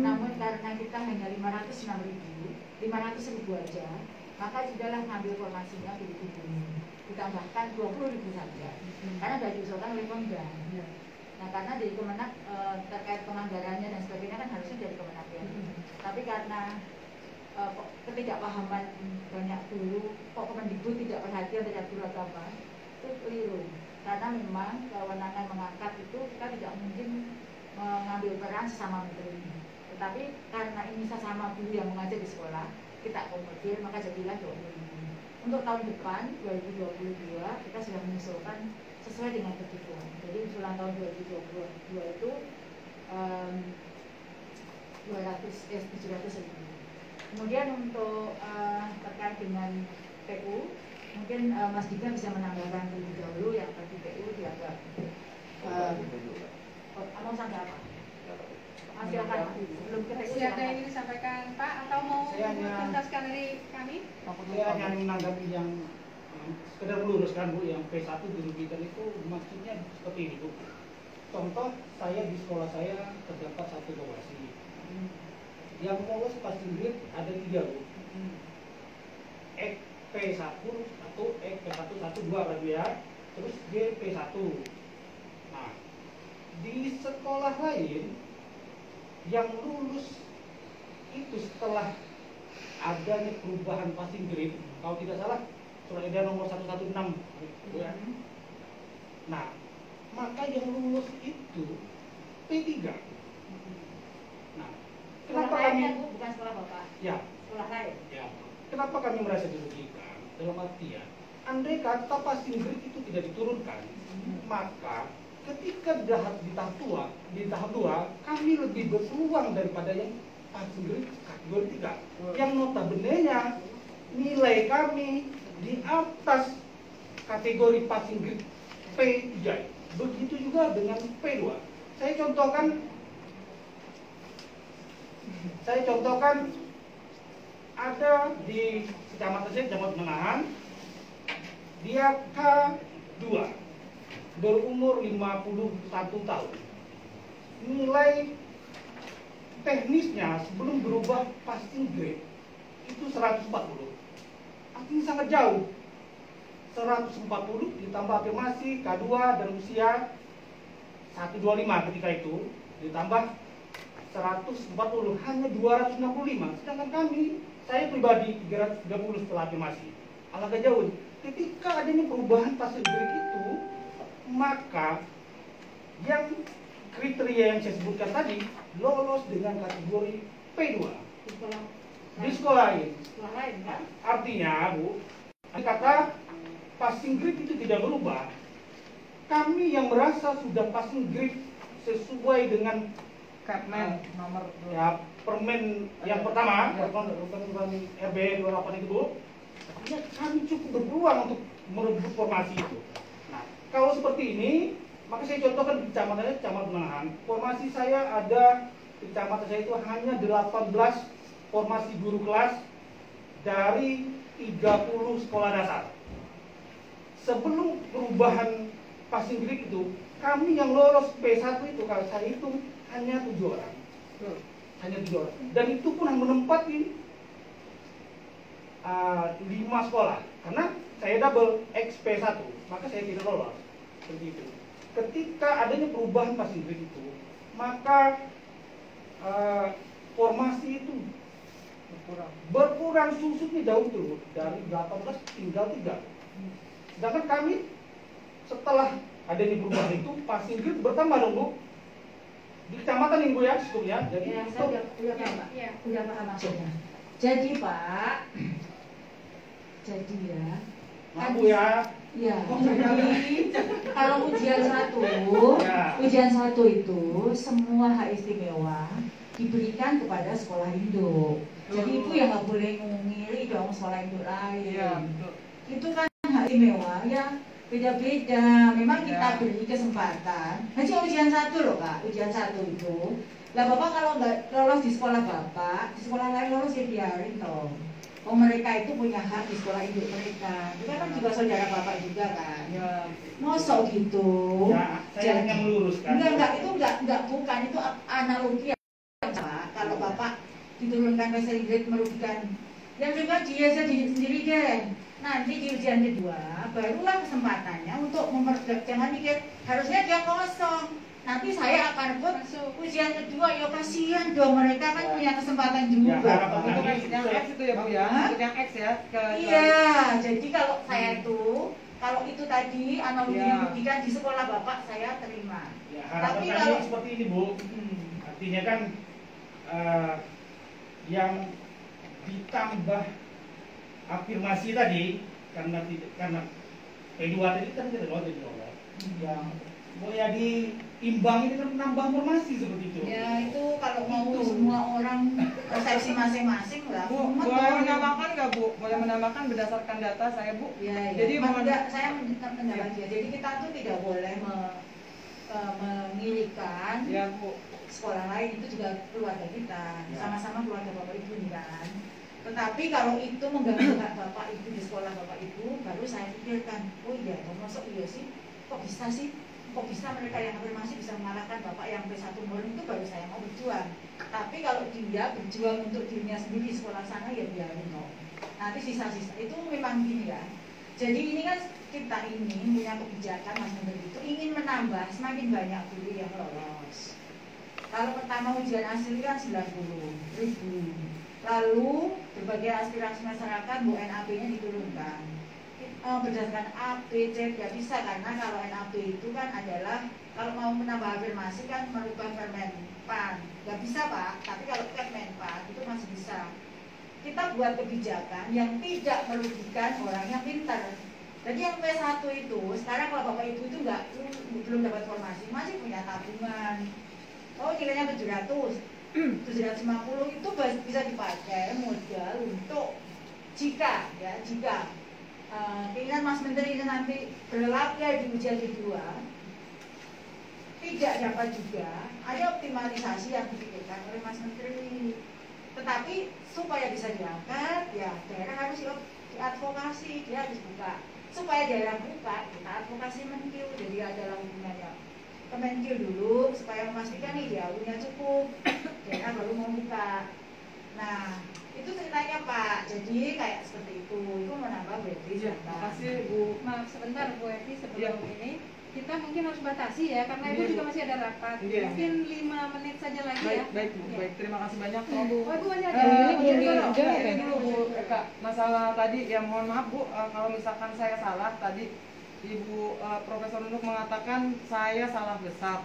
Namun karena kita hanya 500.000 aja, maka sudahlah ngambil formasinya di ini. Ditambahkan 20.000 saja. Karena sudah diusulkan oleh Pemda. Nah, karena dari Kemenak terkait penganggarannya dan sebagainya kan harusnya dari Kemenak ya. Tapi karena ketidakpahaman banyak guru, kok Kemendikbud tidak perhatian terhadap guru agama, itu keliru. Karena memang kewenangan mengangkat itu kita tidak mungkin mengambil peran sesama menteri. Tetapi karena ini sesama guru yang mengajar di sekolah, kita akomodir, maka jadilah 20.000. Untuk tahun depan 2022 kita sudah mengusulkan sesuai dengan kebutuhan. Jadi usulan tahun 2022 itu 700.000. Kemudian untuk terkait dengan PU, mungkin Mas Dika bisa menambahkan terlebih dahulu yang tadi PU dianggap mau sampai apa? Silakan. Sebelum kita ada yang ingin disampaikan Pak atau mau menuntaskan dari kami? Saya hanya menanggapi yang sekedar meluruskan Bu, yang P1 dirugikan itu maksudnya seperti ini Bu. Contoh, saya di sekolah saya terdapat satu lokasi. Yang lolos passing grade ada 3 Bu. P1 atau P112 kan ya. Terus dia P1. Nah, di sekolah lain yang lulus itu setelah adanya perubahan passing grade, kalau tidak salah surat edaran nomor 116 ya. Nah, maka yang lulus itu P3. Nah, kenapa kami bukan sekolah Bapak? Ya. Sekolah lain. Ya. Kenapa kami merasa dirugikan? Dalam artian, andai kata passing grade itu tidak diturunkan, maka ketika di tahap 2 kami lebih berpeluang daripada yang passing grade kategori 3 yang notabene-nya nilai kami di atas kategori passing grade P3. Begitu juga dengan P2. Saya contohkan ada di kecamatan saya, Kecamatan Menahan, dia K2, berumur 51 tahun. Nilai teknisnya sebelum berubah passing grade itu 140. Artinya sangat jauh. 140 ditambah afirmasi K2 dan usia 125 ketika itu, ditambah 140 hanya 265. Sedangkan saya pribadi 330 setelah afirmasi. Alangkah jauh. Ketika adanya perubahan passing grade itu, maka yang kriteria yang saya sebutkan tadi lolos dengan kategori P2 di sekolah lain. Kan? Artinya Bu, kata passing grade itu tidak berubah. Kami yang merasa sudah passing grade sesuai dengan nomor ya permen yang pertama, permen RB 28 itu Bu, artinya kami cukup berpeluang untuk merebut formasi itu. Nah, kalau seperti ini, maka saya contohkan di Kecamatan Menahan. Formasi saya ada di kecamatan saya itu hanya 18 formasi guru kelas dari 30 sekolah dasar. Sebelum perubahan passing grade itu, kami yang lolos P1 itu kalau saya hitung hanya 7 orang. Hanya 7 orang. Dan itu pun yang menempati 5 sekolah. Karena saya double XP1, maka saya tidak lolos. Seperti itu. Ketika adanya perubahan passing grade itu, maka formasi itu Berkurang susutnya jauh tuh, dari 18 tinggal 3. Sedangkan kami setelah adanya perubahan itu passing grade bertambah dong Bu. Di kecamatan Ibu ya sebetulnya. Jadi ya, saya udah paham maksudnya. Jadi Pak, jadi ya. Maaf Bu ya. Ya, jadi kalau ujian 1 itu semua hak istimewa diberikan kepada sekolah induk. Jadi ibu yang nggak boleh ngiri dong sekolah induk lain. Iya, itu kan hak istimewa ya beda-beda. Memang kita beri kesempatan. Hanya ujian 1 loh Kak, ujian 1 itu. Lah Bapak kalau nggak lolos di sekolah Bapak, di sekolah lain lolos ya biarin dong. Oh mereka itu punya hak di sekolah induk mereka. Itu kan juga saudara Bapak juga kan. Ya. Mosok gitu. Ya, saya hanya meluruskan. Enggak, itu enggak bukan itu analogi Pak. Kalau Bapak diturunkan passing grade merugikan yang juga dia sendiri deh. Nanti di ujian kedua barulah kesempatannya untuk memperbaiki. Jangan mikir harusnya dia kosong. Nanti saya akan buat ujian kedua, ya kasihan dong mereka kan punya kesempatan juga. Untuk yang X itu ya Bu ya, untuk yang X ya. Iya, jadi kalau saya itu tadi analoginya merugikan di sekolah Bapak saya terima. Ya, harapan tapi kami kalau seperti ini Bu. Artinya kan yang ditambah afirmasi tadi karena P2 tadi kan tidak lolos jadi lolos. Yang ya diimbang ini kan menambah formasi seperti itu. Ya itu kalau mau semua orang persepsi masing-masing lah. Boleh menambahkan nggak Bu? Boleh menambahkan berdasarkan data saya Bu. Ya. Jadi saya menambah ya. Jadi kita tuh tidak boleh mengirikan sekolah lain, itu juga keluarga kita, sama-sama keluarga Bapak Ibu kan. Tetapi kalau itu mengganggu hak Bapak Ibu di sekolah Bapak Ibu, baru saya pikirkan, oh iya, masuk iya sih, kok bisa mereka yang afirmasi bisa mengalahkan Bapak yang P1 Murni, itu baru saya mau berjuang. Tapi kalau dia berjuang untuk dirinya sendiri di sekolah sana, ya biarin dong. Nanti sisa-sisa itu memang gini ya. Jadi ini kan kita ini punya kebijakan Mas Menteri itu ingin menambah semakin banyak guru yang lolos. Kalau pertama ujian asli kan 90.000. Lalu berbagai aspirasi masyarakat Bu NAP-nya diturunkan. Berdasarkan A, B, C tidak bisa karena kalau NAP itu kan adalah kalau mau menambah afirmasi kan merubah Permenpan. Nggak bisa Pak, tapi kalau Permenpan itu masih bisa. Kita buat kebijakan yang tidak merugikan orang yang pintar. Jadi yang P1 itu, sekarang kalau Bapak Ibu itu belum dapat formasi, masih punya tabungan. Oh nilainya 750 itu bisa dipakai modal untuk jika keinginan Mas Menteri ini nanti berlaku di ujian kedua tidak dapat juga, ada optimalisasi yang dipikirkan oleh Mas Menteri. Tetapi supaya bisa diangkat, ya daerah harus diadvokasi, dia harus buka. Supaya daerah buka, kita advokasi Menkyu, jadi ada hubungannya ke Menkyu dulu supaya memastikan nih jauhnya cukup, daerah baru mau buka. Nah itu ceritanya Pak, jadi kayak seperti itu menambah berarti. Terima kasih Bu. Maaf sebentar Bu Eti, sebelum ini kita mungkin harus batasi ya karena Ibu juga masih ada rapat. Mungkin 5 menit saja lagi ya. Baik Bu, baik. Terima kasih banyak Bu. Oh Ibu masih ada. Ini dulu Bu Eka, masalah tadi ya mohon maaf Bu kalau misalkan saya salah tadi Ibu Profesor Nunuk mengatakan saya salah besar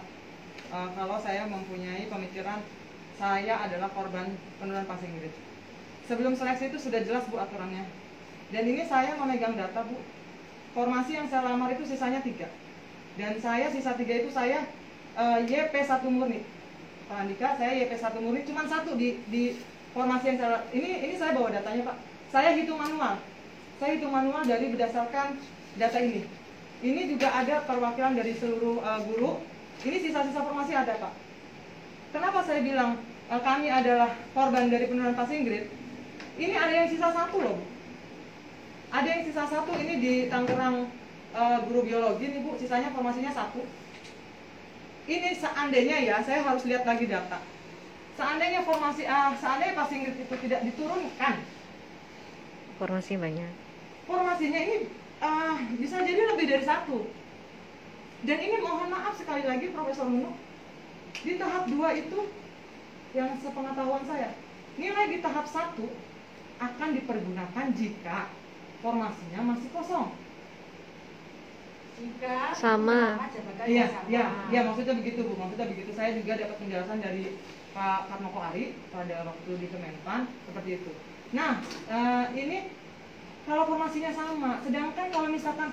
kalau saya mempunyai pemikiran saya adalah korban penurunan passing grade. Sebelum seleksi itu sudah jelas Bu aturannya. Dan ini saya memegang data Bu. Formasi yang saya lamar itu sisanya 3. Dan saya sisa 3 itu saya YP1 murni. Pak Andika, saya YP1 murni cuma 1 di formasi yang saya ini saya bawa datanya Pak. Saya hitung manual. Saya hitung manual dari berdasarkan data ini. Ini juga ada perwakilan dari seluruh guru. Ini sisa-sisa formasi ada Pak. Kenapa saya bilang kami adalah korban dari penurunan passing grade? Ini ada yang sisa 1 loh Bu. Ada yang sisa 1 ini di Tangerang guru biologi nih Bu, sisanya formasinya 1. Ini seandainya ya, saya harus lihat lagi data. Seandainya seandainya passing grade itu tidak diturunkan, formasi banyak. Formasinya ini bisa jadi lebih dari 1. Dan ini mohon maaf sekali lagi Profesor Nunuk, di tahap 2 itu yang sepengetahuan saya, nilai di tahap 1 akan dipergunakan jika formasinya masih kosong. Jika Sama. Iya, maksudnya begitu Bu, maksudnya begitu. Saya juga dapat penjelasan dari Pak Karmoko Ari pada waktu di Kemenpan seperti itu. Nah, ini kalau formasinya sama, sedangkan kalau misalkan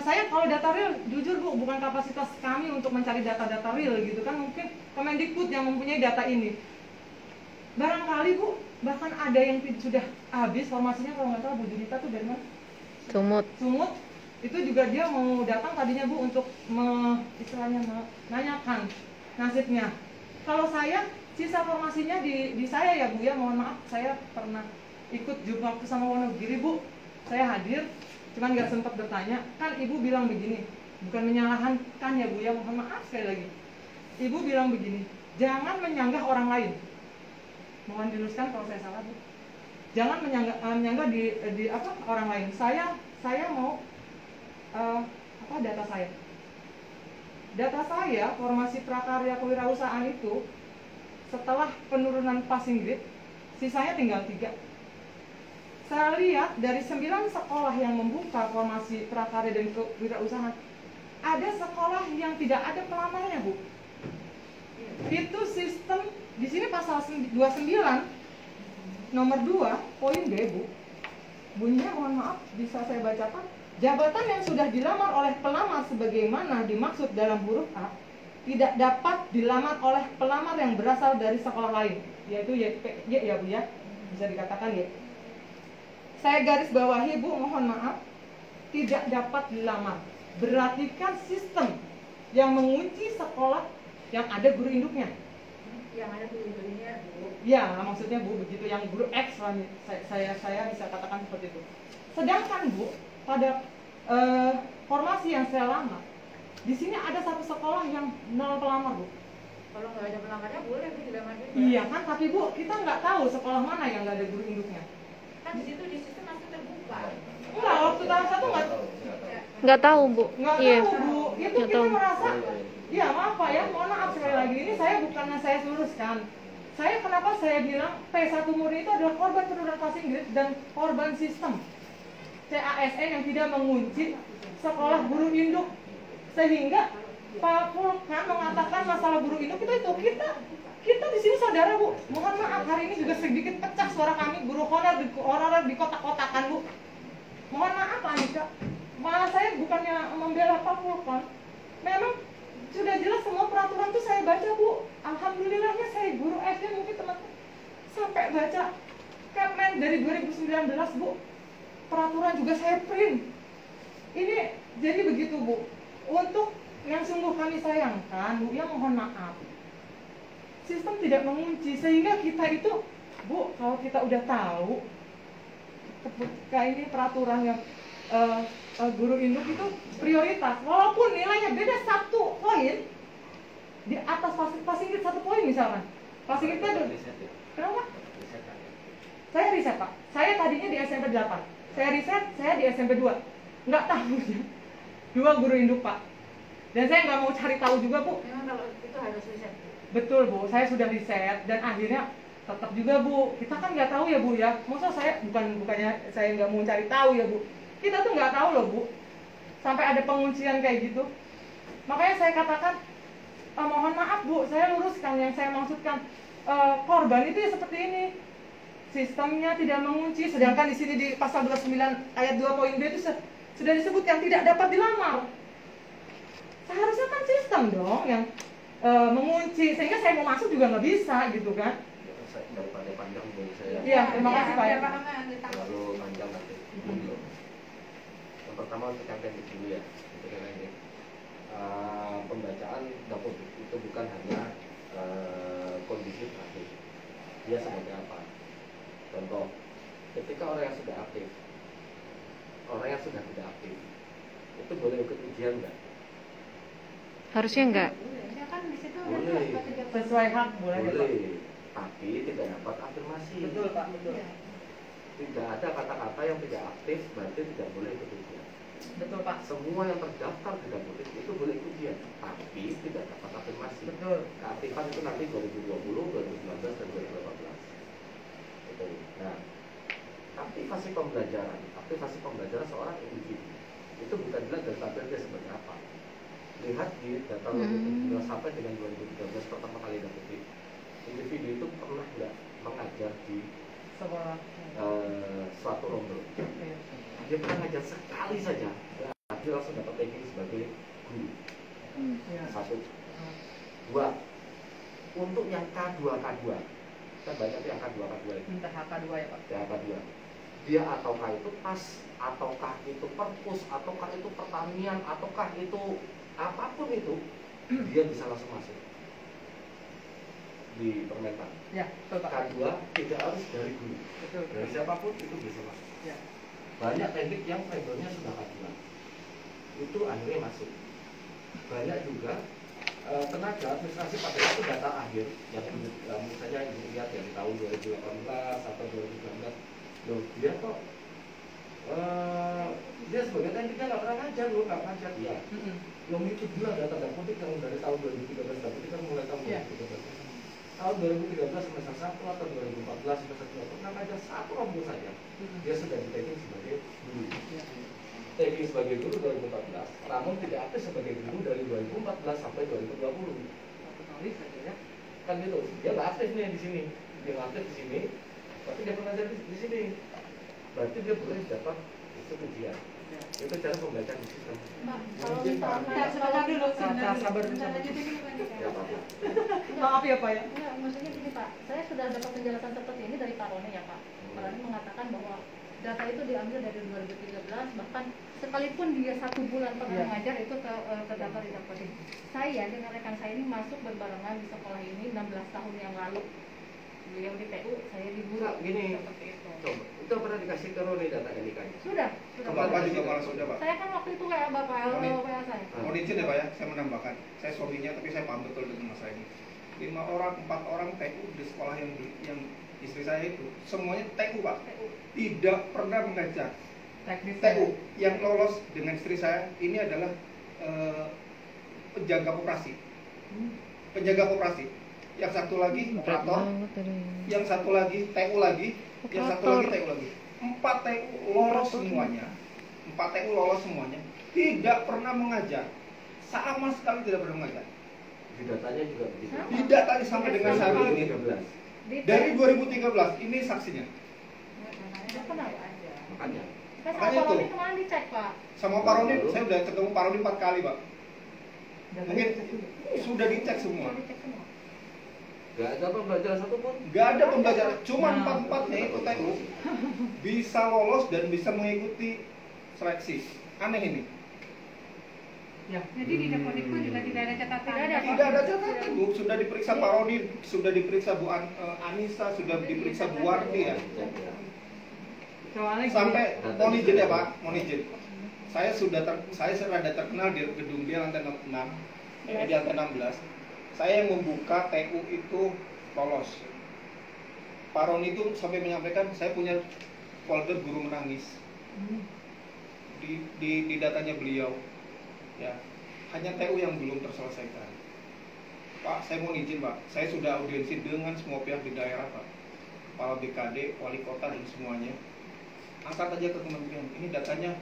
saya kalau data real, jujur Bu, bukan kapasitas kami untuk mencari data-data real gitu kan, mungkin Kemendikbud yang mempunyai data ini. Barangkali Bu, bahkan ada yang sudah habis formasinya, kalau nggak salah Bu Junita tuh dari mana? Sumut. Itu juga dia mau datang tadinya Bu untuk istilahnya menanyakan nasibnya. Kalau saya, sisa formasinya di saya ya Bu ya, mohon maaf, saya pernah ikut jumpa sama Wonogiri Bu, saya hadir, cuman nggak sempat bertanya. Kan Ibu bilang begini, bukan menyalahkan ya Bu ya, mohon maaf sekali lagi. Ibu bilang begini, jangan menyanggah orang lain. Mohon diluruskan kalau saya salah Bu. Jangan menyanggah di orang lain. Saya mau data saya formasi prakarya kewirausahaan itu setelah penurunan passing grade sisanya tinggal 3. Saya lihat dari 9 sekolah yang membuka formasi prakarya dan kewirausahaan, ada sekolah yang tidak ada pelamarnya Bu. Itu sistem di sini pasal 29 nomor 2 poin B Bu, bunyinya mohon maaf bisa saya bacakan. Jabatan yang sudah dilamar oleh pelamar sebagaimana dimaksud dalam huruf A tidak dapat dilamar oleh pelamar yang berasal dari sekolah lain, yaitu Y ya Bu ya, bisa dikatakan Y. Saya garis bawahi Bu, mohon maaf, tidak dapat dilamar. Berarti kan sistem yang mengunci sekolah yang ada guru induknya. Yang ada guru induknya Bu. Ya, maksudnya Bu begitu, yang guru X lah, saya bisa katakan seperti itu. Sedangkan Bu, pada formasi yang saya lamar, di sini ada satu sekolah yang 0 pelamar Bu. Kalau nggak ada pelamarnya boleh Bu dilamar juga. Iya kan, tapi Bu kita nggak tahu sekolah mana yang nggak ada guru induknya. Kan di situ di sistem masih terbuka. Enggak, waktu tahap 1 nggak tahu Bu. Nggak Iya. tahu Bu, itu kita merasa, ya maaf Pak ya, mohon maaf sekali lagi, ini saya bukannya saya luruskan. Kenapa saya bilang P1 murni itu adalah korban penurunan passing grade dan korban sistem CASN yang tidak mengunci sekolah guru induk, sehingga Pak Fulkan mengatakan masalah guru induk itu kita di sini saudara Bu. Mohon maaf hari ini juga sedikit pecah suara kami, guru honorer di kotak-kotakan Bu. Mohon maaf Pak Andika, malah saya bukannya membela Pak Fulkan, memang sudah jelas semua peraturan itu saya baca Bu. Alhamdulillahnya saya guru SD, mungkin teman-teman sampai baca Kepmen dari 2019 Bu. Peraturan juga saya print. Ini jadi begitu Bu. Untuk yang sungguh kami sayangkan Bu, ya mohon maaf, sistem tidak mengunci, sehingga kita itu Bu, kalau kita udah tahu ketika ini peraturan yang guru induk itu prioritas, walaupun nilainya beda 1 poin di atas passing grade 1 poin misalkan. Passing grade ada. Kenapa? Saya riset Pak. Saya tadinya di SMP 8. Saya riset, saya di SMP 2. Nggak tahu ya. 2 guru induk Pak. Dan saya nggak mau cari tahu juga Bu. Memang kalau itu harus riset. Betul Bu, saya sudah riset dan akhirnya tetap juga Bu. Kita kan nggak tahu ya Bu ya. Masa saya bukannya saya nggak mau cari tahu ya Bu. Kita tuh nggak tahu loh Bu. Sampai ada penguncian kayak gitu. Makanya saya katakan, mohon maaf Bu, saya luruskan yang saya maksudkan. Korban itu ya seperti ini. Sistemnya tidak mengunci, sedangkan di sini di pasal 29 ayat 2 poin B itu sudah disebut yang tidak dapat dilamar. Seharusnya kan sistem dong yang mengunci, sehingga saya mau masuk juga nggak bisa gitu kan. Daripada panjang boleh saya. Iya, terima kasih Pak. Lalu panjang nanti. Yang pertama untuk yang pendek dulu ya, untuk yang pendek. Pembacaan dapur itu bukan hanya kondisi aktif. Dia sebagai apa? Contoh, ketika orang yang sudah aktif, orang yang sudah tidak aktif, itu boleh ikut ujian nggak? Harusnya enggak. Boleh. Sesuai hak boleh. Tapi tidak dapat afirmasi. Betul Pak, betul. Tidak ada kata-kata yang tidak aktif, berarti tidak boleh ikut ujian. Betul Pak. Semua yang terdaftar tidak boleh, itu boleh ikut ujian, tapi tidak dapat afirmasi. Betul. Keaktifan itu nanti 2020, 2019, dan 2018. Nah, aktivasi pembelajaran seorang individu itu bukan dilihat dari tabel dia sebagai apa. Lihat di data 2013 sampai dengan 2013 pertama kali dapat individu itu pernah nggak mengajar di suatu rombel. Dia pernah ngajar sekali saja, dia langsung dapat tagging sebagai guru. Satu. Dua, untuk yang K2, kan banyak yang K2 itu. K2 ya Pak. K2. Dia ataukah itu PAS, ataukah itu perpus, ataukah itu pertanian, ataukah itu apapun itu, dia bisa langsung masuk di Permentan. Ya, betul Pak. K2 tidak harus dari guru, dari siapapun itu bisa masuk. Ya. Banyak teknik yang levelnya sudah K2, itu akhirnya masuk. Banyak juga tenaga administrasi pada itu data akhir yang misalnya ibu lihat dari tahun 2018 atau 2019, loh dia kok dia sebagai tekniknya nggak pernah ngajar, loh nggak ngajar ya. Yang itu gila data dan politik yang dari tahun 2013, tapi kita mulai tahun 2013. Tahun 2013 semester 1 atau 2014 semester 2 pernah ngajar satu rombel saja, dia sudah di-tagging sebagai guru. Tagging sebagai guru 2014, namun tidak aktif sebagai guru dari 2014 sampai 2020. Kan gitu, dia nggak aktif nih di sini, dia nggak aktif di sini, tapi dia pernah jadi di sini. Berarti dia boleh dapat itu ujian. Itu cara pembelajaran di sistem. Kalau misalnya sabar dulu, sabar. Ya Pak. Maaf ya Pak ya. Enggak, maksudnya gini Pak, saya sudah dapat penjelasan seperti ini dari Pak Roni ya Pak. Pak Roni mengatakan bahwa data itu diambil dari 2013, bahkan sekalipun dia 1 bulan pernah mengajar itu terdapat di dapetin. Saya dengan rekan saya ini masuk berbarengan di sekolah ini 16 tahun yang lalu. Beliau di TU, saya di guru. Gini, seperti itu. coba, itu pernah dikasih ke Roni data NIK? Sudah. Bapak juga malah sudah Pak. Saya kan waktu itu kayak Bapak WA saya. Mohon izin ya Pak ya, saya menambahkan. Saya suaminya tapi saya paham betul dengan masalah ini. 5 orang, 4 orang TU di sekolah yang istri saya itu semuanya TU Pak. Tidak pernah mengajar. TU yang lolos dengan istri saya ini adalah penjaga koperasi. Penjaga koperasi. Yang satu lagi operator, yang satu lagi TU lagi, yang satu lagi TU lagi. 4 TU lolos semuanya. 4 TU lolos semuanya. Tidak pernah mengajar. Sama sekali tidak pernah mengajar. Di datanya juga begitu. Di datanya sampai dengan saat ini. Dari 2013 ini saksinya. Makanya. Makanya itu. Kemarin dicek Pak. Sama Pak Roni, saya sudah ketemu Pak Roni 4 kali Pak. Mungkin sudah dicek semua. Gak ada pembelajaran satupun. Gak ada pembelajaran, cuma 4-4-nya itu TU bisa lolos dan bisa mengikuti seleksi. Aneh ini. Ya. Jadi di Depodikbud juga tidak ada catatan. Tidak ada catatan Bu, sudah diperiksa Pak Roni, sudah diperiksa Bu Anissa, sudah diperiksa Bu Warti ya. Sampai mohon izin ya Pak, mohon izin. Saya sudah terkenal di gedung dia lantai 6, di lantai 16. Saya yang membuka TU itu lolos. Pak Roni itu sampai menyampaikan saya punya folder guru menangis di datanya beliau. Ya, hanya TU yang belum terselesaikan. Pak, saya mau izin Pak, saya sudah audiensi dengan semua pihak di daerah Pak, kepala BKD, wali kota dan semuanya. Angkat aja ke kementerian, ini datanya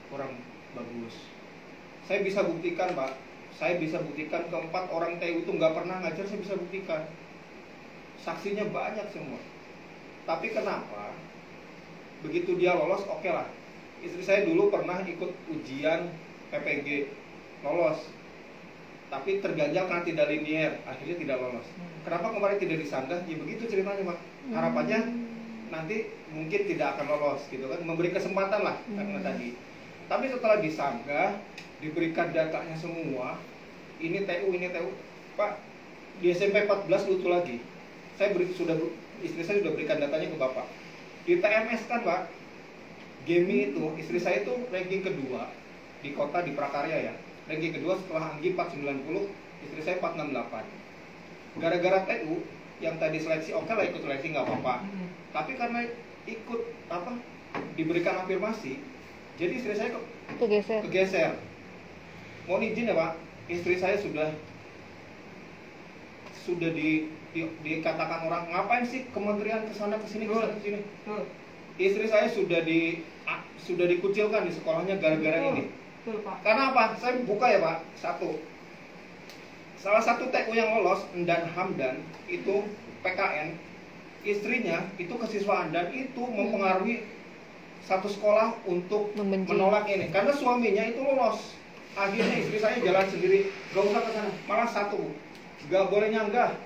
kurang bagus. Saya bisa buktikan Pak. Saya bisa buktikan keempat orang TU itu nggak pernah ngajar, saya bisa buktikan. Saksinya banyak semua. Tapi kenapa? Begitu dia lolos, oke lah. Istri saya dulu pernah ikut ujian PPG, lolos. Tapi terganjal karena tidak linier, akhirnya tidak lolos. Kenapa kemarin tidak disanggah? Ya begitu ceritanya Pak. Harapannya nanti mungkin tidak akan lolos gitu kan. Memberi kesempatan lah karena tadi. Tapi setelah disanggah, diberikan datanya semua, ini TU, Pak, di SMP 14 lucu lagi. Istri saya sudah berikan datanya ke Bapak. Di TMS kan Pak, Gemi itu, istri saya itu ranking kedua di kota di Prakarya ya. Ranking kedua setelah Anggi 490, istri saya 468. Gara-gara TU, yang tadi seleksi, oke lah ikut seleksi nggak apa-apa. Tapi karena ikut diberikan afirmasi, jadi istri saya kegeser. Mohon izin ya Pak, istri saya sudah dikatakan orang ngapain sih kementerian kesana kesini kesana kesini. istri saya sudah dikucilkan di sekolahnya gara-gara ini. Betul, Pak. Karena apa? Saya buka ya Pak. Salah satu TU yang lolos, Endan Hamdan, itu PKN, istrinya itu kesiswaan dan itu mempengaruhi satu sekolah untuk menolak ini. Karena suaminya itu lolos. Akhirnya istri saya jalan sendiri, gak usah ke sana. Malah satu, gak boleh nyanggah.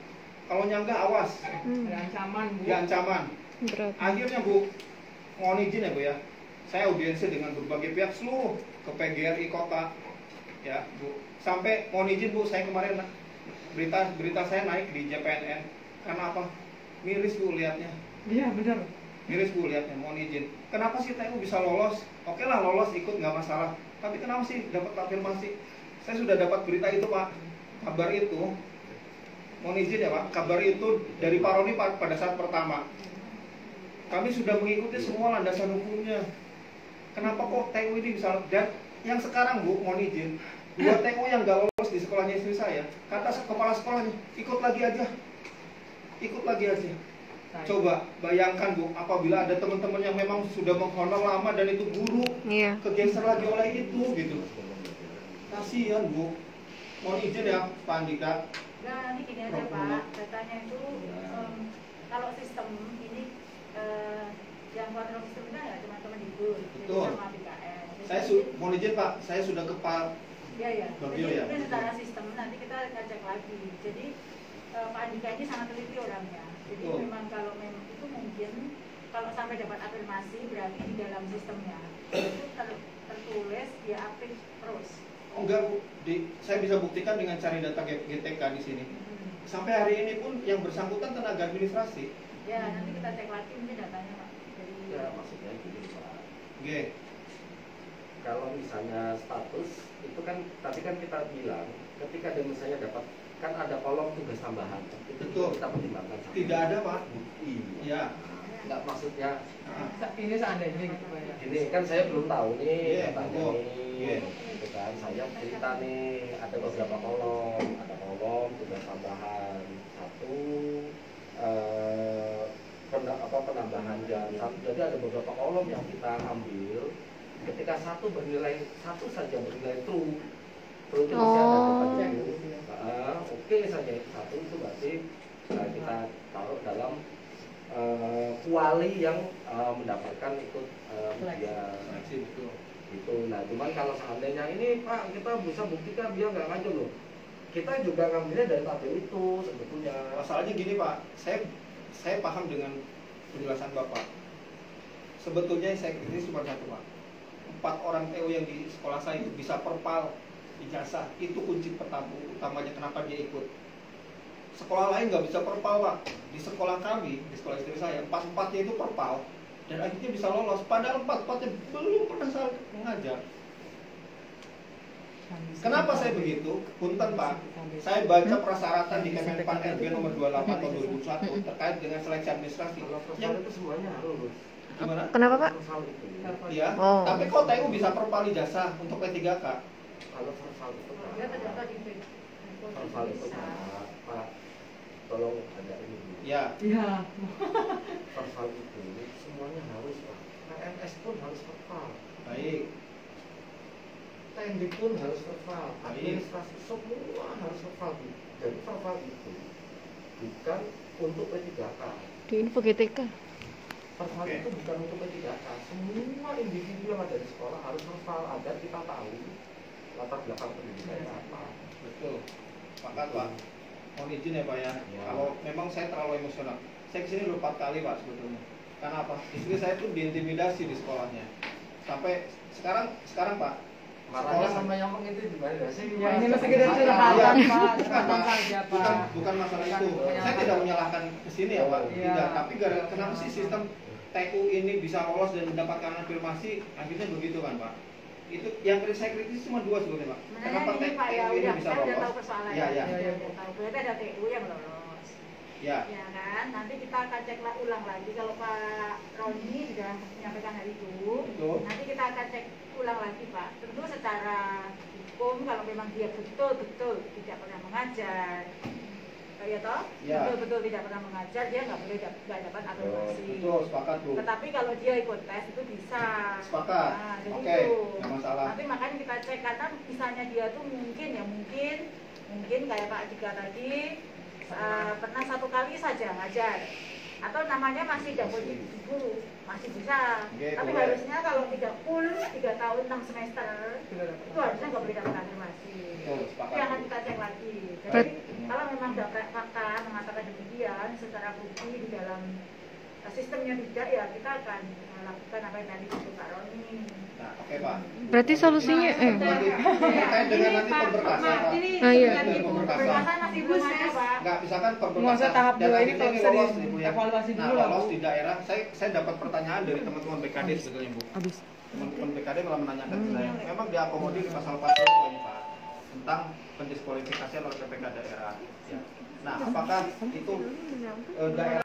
Kalau nyanggah awas. Ada ancaman, Bu. Ya ancaman. Akhirnya Bu, mohon izin ya Bu ya. Saya audiensi dengan berbagai pihak seluruh ke PGRI kota, ya Bu. Sampai mohon izin Bu, saya kemarin berita saya naik di JPNN. Karena apa? Miris Bu lihatnya. Iya benar. Miris Bu lihatnya, mohon izin. Kenapa sih TU bisa lolos? Oke lah lolos ikut nggak masalah. Tapi kenapa sih dapat afirmasi? Saya sudah dapat berita itu Pak. Kabar itu, mohon izin ya Pak. Kabar itu dari Pak Roni pada saat pertama. Kami sudah mengikuti semua landasan hukumnya. Kenapa kok TU ini bisa? Dan yang sekarang Bu, mohon izin, 2 TU yang gak lolos di sekolahnya istri saya, kata kepala sekolahnya, ikut lagi aja. Coba bayangkan Bu, apabila ada teman-teman yang memang sudah menghonor lama dan itu guru, kegeser lagi oleh itu gitu. Kasihan Bu. Mohon izin ya Pak Andika. Nah, nanti gini aja Pak, datanya itu kalau sistem ini yang kontrol sistemnya ya teman-teman ibu, sama BKN. Saya mohon izin Pak, saya sudah ke Pak. Iya. Bagio Jadi ya. mungkin secara sistem nanti kita ngecek lagi. Jadi Pak Andika ini sangat teliti orangnya. Jadi memang kalau memang itu mungkin kalau sampai dapat afirmasi berarti di dalam sistemnya itu tertulis dia aktif terus. Enggak Bu, saya bisa buktikan dengan cari data GTK di sini. Sampai hari ini pun yang bersangkutan tenaga administrasi. Ya nanti kita cek lagi mungkin datanya Pak. Jadi Ya maksudnya gini Pak. Oke. Kalau misalnya status itu kan tadi kan kita bilang ketika dia misalnya dapat kan ada kolom tugas tambahan itu betul kita pertimbangkan. Tidak ada Pak. Iya. Enggak maksudnya ini seandainya gitu Pak ya. Ini kan saya belum tahu nih katanya nih, gitu kan. Saya cerita nih ada beberapa kolom, tugas tambahan satu, penambahan jam. Jadi ada beberapa kolom yang kita ambil. Ketika satu saja bernilai true itu masih ada dapat itu. Oke saja satu itu berarti kita taruh dalam kuali yang mendapatkan ikut ujian gitu. Nah cuman kalau seandainya ini Pak kita bisa buktikan dia nggak ngajar loh, kita juga ngambilnya dari tabel itu sebetulnya. Masalahnya gini Pak, saya paham dengan penjelasan Bapak. Sebetulnya saya kritis cuma satu Pak, 4 orang TU yang di sekolah saya itu bisa perpal ijazah, itu kunci utamanya kenapa dia ikut. Sekolah lain nggak bisa perpal Pak. Di sekolah kami, di sekolah istri saya, 4-4-nya itu perpal dan akhirnya bisa lolos. Padahal 4-4-nya belum pernah mengajar. Kenapa saya begitu? Punten Pak, saya baca persyaratan di Kemenpan RB nomor 28 tahun 2001 terkait dengan seleksi administrasi. Yang itu semuanya harus. Gimana? Kenapa Pak? Iya. Tapi kok TU bisa perpal ijazah untuk P3K? Kalau versal itu dia terdapat di versal itu Pak, tolong ada ini. Ya. Iya. Versal itu semuanya harus Pak. PNS pun harus versal. Baik. TND pun harus versal. Administrasi semua harus versal. Jadi versal itu bukan untuk P3K. Di info GTK. Versal itu bukan untuk P3K. Semua individu yang ada di sekolah harus versal agar kita tahu latar belakang pendidikannya apa. Betul. Sepakat Pak. Mohon izin ya Pak ya. Kalau memang saya terlalu emosional. Saya kesini udah 4 kali Pak sebetulnya. Karena apa? Istri saya tuh diintimidasi di sekolahnya. Sampai sekarang Pak. Marahnya sama yang itu gimana sih? Ya ini masih sekedar curhatan Pak. Curhatan saja Pak. Bukan masalah itu. Saya tidak menyalahkan kesini ya Pak. Tidak. Tapi kenapa sih sistem TU ini bisa lolos dan mendapatkan afirmasi? Akhirnya begitu kan Pak. Itu yang saya kritis cuma 2 sebetulnya Pak. Kenapa TU ini bisa lolos? Saya udah tahu persoalannya. Iya. Berarti ada TU yang lolos. Ya kan, nanti kita akan cek ulang lagi kalau Pak Roni sudah menyampaikan hal itu. Betul. Nanti kita akan cek ulang lagi Pak. Tentu secara hukum kalau memang dia betul-betul tidak pernah mengajar, ya toh, Ya. betul-betul tidak pernah mengajar, dia nggak boleh nggak dapat akreditasi. Betul, sepakat Bu. Tetapi kalau dia ikut tes itu bisa. Sepakat. Nah, jadi Oke, itu. nggak masalah. Tapi makanya kita cek karena misalnya dia tuh mungkin kayak Pak Dika tadi pernah 1 kali saja ngajar. Atau namanya masih double guru, masih bisa. Oke, Tapi boleh. harusnya kalau tidak full 3 tahun 6 semester itu harusnya nggak boleh dapat afirmasi. Betul, sepakat. Itu akan kita cek lagi. Jadi Baik. kalau memang fakta mengatakan demikian secara bukti di dalam sistemnya tidak, ya kita akan lakukan apa yang tadi disebut Pak Roni. Nah, oke Pak. Berarti solusinya Terkait dengan nanti pemberkasan Pak. iya. Pemberkasan masih belum ada Pak. Enggak, misalkan Nggak usah pemberkasan tahap dan 2 ini akhirnya kalau bisa lolos nih, Bu, ya. dievaluasi Nah, dulu lah, lolos Bu. di daerah, saya dapat pertanyaan dari teman-teman BKD sebetulnya Bu. Habis. Teman-teman BKD malah menanyakan ke saya, memang diakomodir di pasal-pasal itu ini Pak, tentang pendiskualifikasian oleh PPK daerah. Ya. Nah, apakah itu daerah